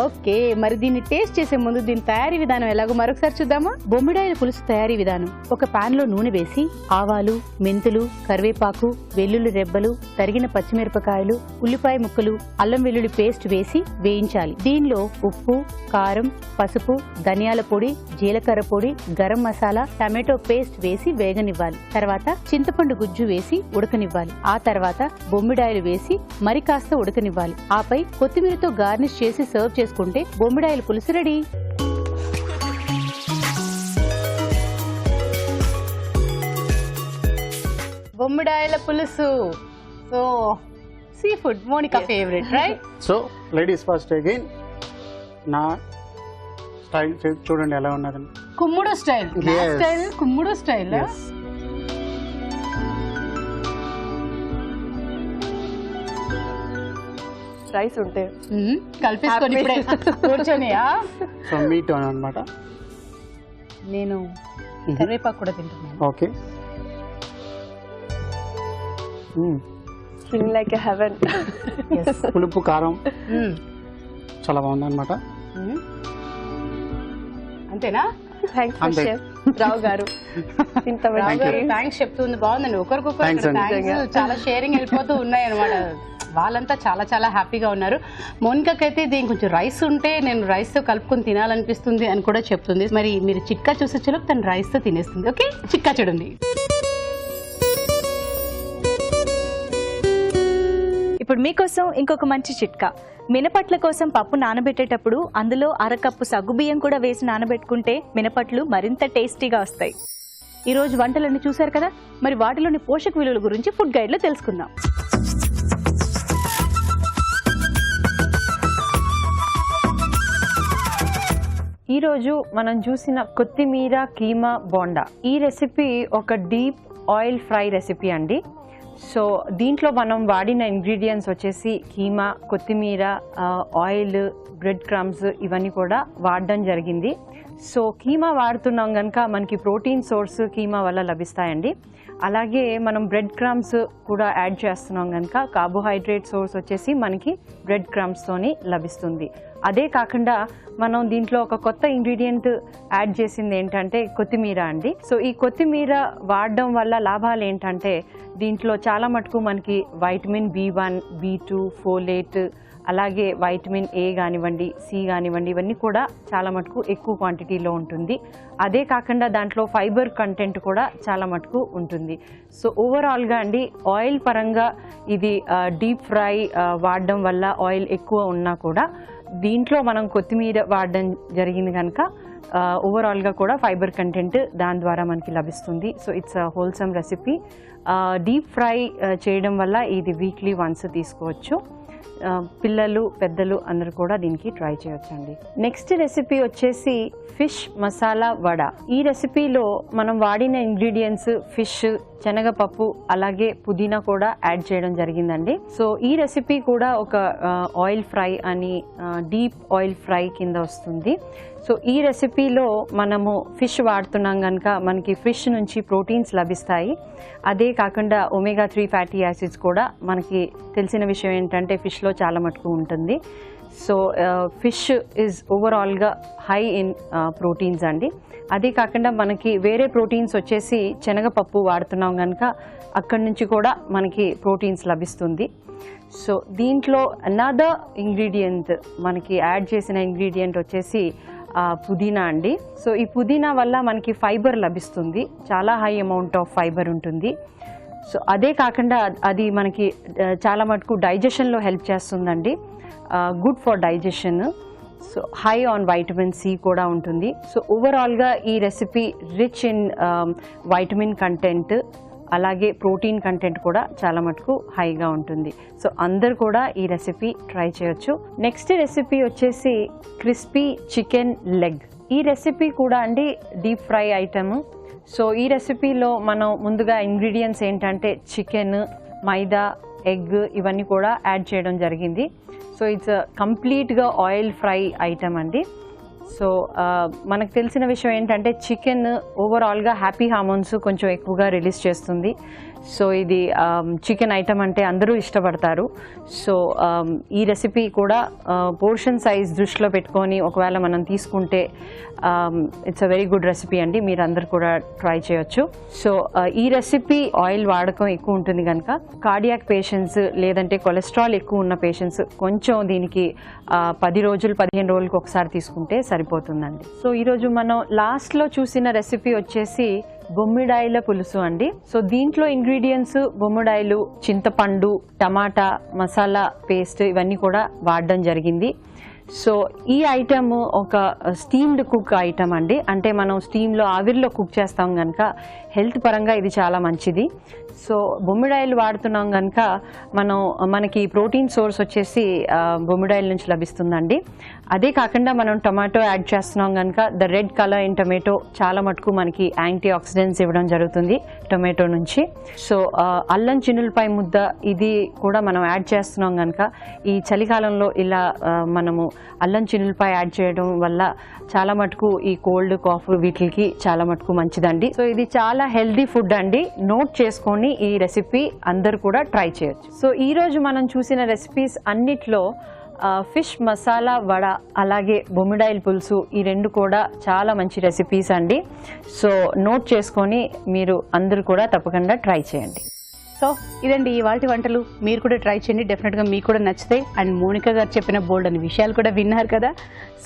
Speaker 1: ఓకే, మరి దీన్ని టేస్ట్ చేసే ముందు దీని తయారీ విధానం ఎలాగో మరొకసారి చూద్దామా? బొమ్మిడాయల పులుసు తయారీ విధానం: ఒక పాన్ లో నూనె వేసి ఆవాలు, మెంతులు, కరివేపాకు, వెల్లుల్లి రెబ్బలు, తరిగిన పచ్చిమిరపకాయలు, ఉల్లిపాయ ముక్కలు, అల్లం వెల్లుల్లి పేస్ట్ వేసి వేయించాలి. దీనిలో ఉప్పు, కారం, పసుపు, ధనియాల పొడి, జీలకర్ర పొడి, గరం మసాలా, టమాటో పేస్ట్ వేసి వేగనివ్వాలి. తర్వాత చింతపండు గుజ్జు వేసి ఉడకనివ్వాలి. ఆ తర్వాత బొమ్మిడాయలు వేసి మరి కాస్త ఉడకనివ్వాలి. ఆపై కొత్తిమీరతో గార్నిష్ చేసి సర్వ్ చేసుకుంటే బొమ్మిడాయల పులుసు రెడీ. బొమ్మిడాయల పులుసు, so sea food Monica favourite, right?
Speaker 3: So ladies first again నా స్టైల్ చూడండి ఎలా ఉన్నదండి.
Speaker 1: కుమ్ముడు స్టైల్.
Speaker 3: Yes.
Speaker 1: స్టైల్ కుమ్ముడు స్టైల్.
Speaker 2: రైస్ ఉంటే
Speaker 1: కలిపేసుకొని ఇప్పుడే కూర్చొని.
Speaker 3: సో మీట్ అనమాట.
Speaker 1: నేను కరివేపాకు కూడా తింటున్నాను.
Speaker 3: Okay.
Speaker 2: Feeling like a haven.
Speaker 3: పులుపు కారం చాలా బాగుంది అనమాట.
Speaker 1: అంతేనా?
Speaker 2: థ్యాంక్స్
Speaker 3: అంతే.
Speaker 2: రావు గారు ఇంత
Speaker 1: రావు గారు థ్యాంక్స్ చెప్తుంది. బాగుందండి, ఒకరికొకరు
Speaker 3: Thanks అండి.
Speaker 1: థ్యాంక్స్ చాలా షేరింగ్ వెళ్ళిపోతూ ఉన్నాయి అనమాట. వాళ్ళంతా చాలా చాలా హ్యాపీగా ఉన్నారు. మోనికాకైతే దీని కొంచెం రైస్ ఉంటే నేను రైస్ తో కలుపుకొని తినాలనిపిస్తుంది అని కూడా చెప్తుంది. మరి మీరు చిట్కా చూసొచ్చేలోపు తను రైస్ తో తినేస్తుంది. ఓకే, చిట్కా చూడండి.
Speaker 4: ఇప్పుడు మీకోసం ఇంకొక మంచి చిట్కా. మినపట్ల కోసం పప్పు నానబెట్టేటప్పుడు అందులో అరకప్పు సగ్గుబియ్యం కూడా వేసి నానబెట్టుకుంటే మినపట్లు మరింత టేస్టీగా వస్తాయి. ఈ రోజు వంటలన్నీ చూశారు కదా, మరి వాటిలోని పోషక విలువల గురించి ఫుడ్ గైడ్ లో తెలుసుకుందాం.
Speaker 5: ఈరోజు మనం చూసిన కొత్తిమీర కీమా బోండా, ఈ రెసిపీ ఒక డీప్ ఆయిల్ ఫ్రై రెసిపీ అండి. సో దీంట్లో మనం వాడిన ఇంగ్రీడియంట్స్ వచ్చేసి కీమా, కొత్తిమీర, ఆయిల్, బ్రెడ్ క్రమ్స్ ఇవన్నీ కూడా వాడడం జరిగింది. సో కీమా వాడుతున్నాం కనుక మనకి ప్రోటీన్ సోర్స్ కీమా వల్ల లభిస్తాయండి. అలాగే మనం బ్రెడ్ క్రమ్స్ కూడా యాడ్ చేస్తున్నాం కనుక కార్బోహైడ్రేట్ సోర్స్ వచ్చేసి మనకి బ్రెడ్ క్రమ్స్తోని లభిస్తుంది. అదే కాకుండా మనం దీంట్లో ఒక కొత్త ఇంగ్రీడియంట్ యాడ్ చేసింది ఏంటంటే కొత్తిమీర అండి. సో ఈ కొత్తిమీర వాడడం వల్ల లాభాలు ఏంటంటే దీంట్లో చాలా మటుకు మనకి వైటమిన్ B1, B2, ఫోలేట్, అలాగే వైటమిన్ A కానివ్వండి, C కానివ్వండి, ఇవన్నీ కూడా చాలా మటుకు ఎక్కువ క్వాంటిటీలో ఉంటుంది. అదే కాకుండా దాంట్లో ఫైబర్ కంటెంట్ కూడా చాలా మటుకు ఉంటుంది. సో ఓవరాల్గా అండి ఆయిల్ పరంగా ఇది డీప్ ఫ్రై వాడడం వల్ల ఆయిల్ ఎక్కువ ఉన్నా కూడా దీంట్లో మనం కొత్తిమీర వాడడం జరిగింది కనుక ఓవరాల్గా కూడా ఫైబర్ కంటెంట్ దాని ద్వారా మనకి లభిస్తుంది. So it's wholesome recipe. Deep fry చేయడం వల్ల ఇది వీక్లీ వన్స్ తీసుకోవచ్చు. పిల్లలు, పెద్దలు అందరూ కూడా దీనికి ట్రై చేయొచ్చండి. నెక్స్ట్ రెసిపీ వచ్చేసి ఫిష్ మసాలా వడ. ఈ రెసిపీలో మనం వాడిన ఇంగ్రీడియంట్స్ ఫిష్, శనగపప్పు, అలాగే పుదీనా కూడా యాడ్ చేయడం జరిగిందండి. సో ఈ రెసిపీ కూడా ఒక ఆయిల్ ఫ్రై అని, డీప్ ఆయిల్ ఫ్రై కింద వస్తుంది. సో ఈ రెసిపీలో మనము ఫిష్ వాడుతున్నాం కనుక మనకి ఫిష్ నుంచి ప్రోటీన్స్ లభిస్తాయి. అదే కాకుండా ఒమేగా 3 ఫ్యాటీ యాసిడ్స్ కూడా మనకి తెలిసిన విషయం ఏంటంటే ఫిష్లో చాలా మటుకు ఉంటుంది. సో ఫిష్ ఈజ్ ఓవరాల్గా హై ఇన్ ప్రోటీన్స్ అండి. అదే కాకుండా మనకి వేరే ప్రోటీన్స్ వచ్చేసి శనగపప్పు వాడుతున్నాం కనుక అక్కడి నుంచి కూడా మనకి ప్రోటీన్స్ లభిస్తుంది. సో దీంట్లో అనదర్ ఇంగ్రీడియంట్ మనకి యాడ్ చేసిన ఇంగ్రీడియంట్ వచ్చేసి పుదీనా అండి. సో ఈ పుదీనా వల్ల మనకి ఫైబర్ లభిస్తుంది, చాలా హై అమౌంట్ ఆఫ్ ఫైబర్ ఉంటుంది. సో అదే కాకుండా అది మనకి చాలా మటుకు డైజెషన్లో హెల్ప్ చేస్తుందండి, good for digestion. So high on vitamin C కూడా ఉంటుంది. సో ఓవరాల్గా ఈ recipe rich in vitamin content, అలాగే ప్రోటీన్ కంటెంట్ కూడా చాలా మటుకు హైగా ఉంటుంది. సో అందరు కూడా ఈ రెసిపీ ట్రై చేయొచ్చు. నెక్స్ట్ రెసిపీ వచ్చేసి క్రిస్పీ చికెన్ లెగ్. ఈ రెసిపీ కూడా అండి డీప్ ఫ్రై ఐటమ్. సో ఈ రెసిపీలో మనం ముందుగా ఇంగ్రీడియంట్స్ ఏంటంటే చికెన్, మైదా, ఎగ్ ఇవన్నీ కూడా యాడ్ చేయడం జరిగింది. సో ఇట్స్ కంప్లీట్గా ఆయిల్ ఫ్రై ఐటమ్ అండి. సో మనకు తెలిసిన విషయం ఏంటంటే చికెన్ ఓవరాల్గా హ్యాపీ హార్మోన్స్ కొంచెం ఎక్కువగా రిలీజ్ చేస్తుంది. సో ఇది చికెన్ ఐటమ్ అంటే అందరూ ఇష్టపడతారు. సో ఈ రెసిపీ కూడా పోర్షన్ సైజ్ దృష్టిలో పెట్టుకొని ఒకవేళ మనం తీసుకుంటే it's a very good recipe అండి. మీరు అందరు కూడా ట్రై చేయొచ్చు. సో ఈ రెసిపీ ఆయిల్ వాడకం ఎక్కువ ఉంటుంది కనుక కార్డియాక్ పేషెంట్స్ లేదంటే కొలెస్ట్రాల్ ఎక్కువ ఉన్న పేషెంట్స్ కొంచెం దీనికి 10 రోజులు 15 రోజులకు ఒకసారి తీసుకుంటే సరిపోతుందండి. సో ఈరోజు మనం లాస్ట్లో చూసిన రెసిపీ వచ్చేసి బొమ్మిడాయిల పులుసు అండి. సో దీంట్లో ఇంగ్రీడియంట్స్ బొమ్మిడాయిలు, చింతపండు, టమాటా, మసాలా పేస్ట్ ఇవన్నీ కూడా వాడడం జరిగింది. సో ఈ ఐటమ్ ఒక స్టీమ్డ్ కుక్ ఐటమ్ అండి. అంటే మనం స్టీమ్లో ఆవిరిలో కుక్ చేస్తాం కనుక హెల్త్ పరంగా ఇది చాలా మంచిది. సో బొమ్మిడాయిలు వాడుతున్నాం కనుక మనకి ప్రోటీన్ సోర్స్ వచ్చేసి బొమ్మిడాయిల నుంచి లభిస్తుందండి. అదే కాకుండా మనం టొమాటో యాడ్ చేస్తున్నాం కనుక the red colour in tomato చాలా మటుకు మనకి యాంటీ ఆక్సిడెంట్స్ ఇవ్వడం జరుగుతుంది టొమాటో నుంచి. సో అల్లం చిన్నులపై ముద్ద ఇది కూడా మనం యాడ్ చేస్తున్నాం కనుక ఈ చలికాలంలో ఇలా మనము అల్లం చిన్నులపై యాడ్ చేయడం వల్ల చాలా మటుకు ఈ కోల్డ్, కాఫ్ వీటికి చాలా మటుకు మంచిదండి. సో ఇది చాలా హెల్దీ ఫుడ్ అండి. నోట్ చేసుకొని ఈ రెసిపీ అందరు కూడా ట్రై చేయొచ్చు. సో ఈ రోజు మనం చూసిన రెసిపీస్ అన్నిట్లో ఫిష్ మసాలా వడ అలాగే బొమ్మిడాయిల పులుసు ఈ రెండు కూడా చాలా మంచి రెసిపీస్ అండి. సో నోట్ చేసుకొని మీరు అందరూ కూడా తప్పకుండా ట్రై చేయండి.
Speaker 1: సో ఇదండి ఇవాల్టి వంటలు. మీరు కూడా ట్రై చేయండి, డెఫినెట్గా మీకు కూడా నచ్చుతాయి. అండ్ మోనిక గారు చెప్పిన బోల్డ్ అనే విషయాలు కూడా విన్నారు కదా.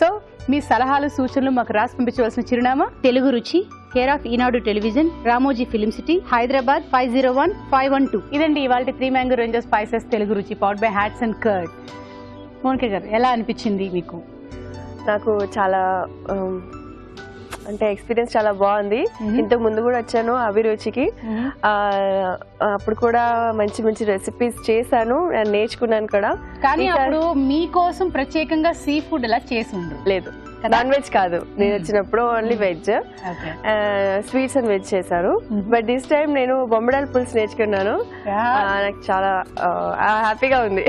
Speaker 1: సో మీ సలహాలు, సూచనలు మాకు రాసి పంపించవలసిన చిరునామా Telugu Ruchi, care of Eenadu television, Ramoji film city, Hyderabad 501512. ఇదండి ఇవాళ 3 mango range of spices Telugu Ruchi powered by Hatsun curd. Monica garu ఎలా అనిపించింది మీకు?
Speaker 2: నాకు చాలా అంటే ఎక్స్పీరియన్స్ చాలా బాగుంది. ఇంతకు ముందు కూడా వచ్చాను అభిరుచికి. అప్పుడు కూడా మంచి మంచి రెసిపీస్ చేశాను, నేర్చుకున్నాను కూడా.
Speaker 1: కానీ అప్పుడు మీకోసం ప్రత్యేకంగా సీ ఫుడ్ ఎలా చేసి ఉండరు?
Speaker 2: లేదు, నాన్ వెజ్ కాదు. నేను వచ్చినప్పుడు only veg, sweets and veg చేశారు. బట్ దిస్ టైం నేను బొమ్మిడాయిల పులుసు నేర్చుకున్నాను. నాకు చాలా హ్యాపీగా ఉంది.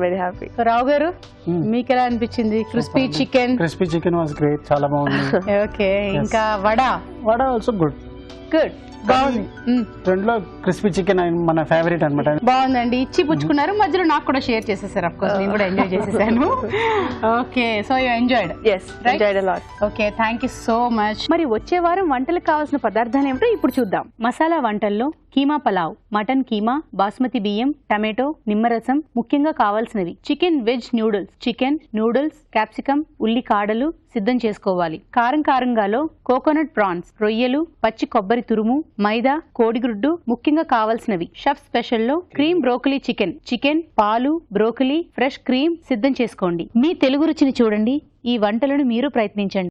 Speaker 2: Very happy.
Speaker 1: రావు గారు మీకు ఎలా అనిపించింది? క్రిస్పీ చికెన్
Speaker 3: వాస్ గ్రేట్, చాలా బాగుంది.
Speaker 1: ఓకే, ఇంకా వడ
Speaker 3: ఆల్సో గుడ్.
Speaker 1: బాగుంది.
Speaker 3: రెండులో క్రిస్పీ చికెన్ మన ఫేవరెట్ అన్నమాట.
Speaker 1: బాగుందండి. ఇచ్చి పుచ్చుకున్నారు, మధ్యలో నాకు కూడా షేర్ చేసేసారు. అఫ్ కోర్స్ నేను కూడా ఎంజాయ్ చేసేసాను. Okay, so you enjoyed?
Speaker 2: yes, enjoyed a lot.
Speaker 1: Okay, thank you so much. మరి వచ్చే వారం వంటలకు కావాల్సిన పదార్థాలు ఏమిటో ఇప్పుడు చూద్దాం. మసాలా వంటల్లో కీమా పలావ్, మటన్ కీమా, బాస్మతి బియ్యం, టమాటో, నిమ్మరసం ముఖ్యంగా కావాల్సినవి. Chicken veg noodles, chicken noodles, capsicum, ఉల్లి కాడలు సిద్ధం చేసుకోవాలి. కారంగాలో కోకోనట్ ప్రాన్స్, రొయ్యలు, పచ్చి కొబ్బరి తురుము, మైదా, కోడిగుడ్డు ముఖ్యంగా కావాల్సినవి. షెఫ్ స్పెషల్లో క్రీమ్ బ్రోకలీ చికెన్, పాలు, బ్రోకలీ, ఫ్రెష్ క్రీమ్ సిద్ధం చేసుకోండి. మీ తెలుగు రుచిని చూడండి. ఈ వంటలను మీరు ప్రయత్నించండి.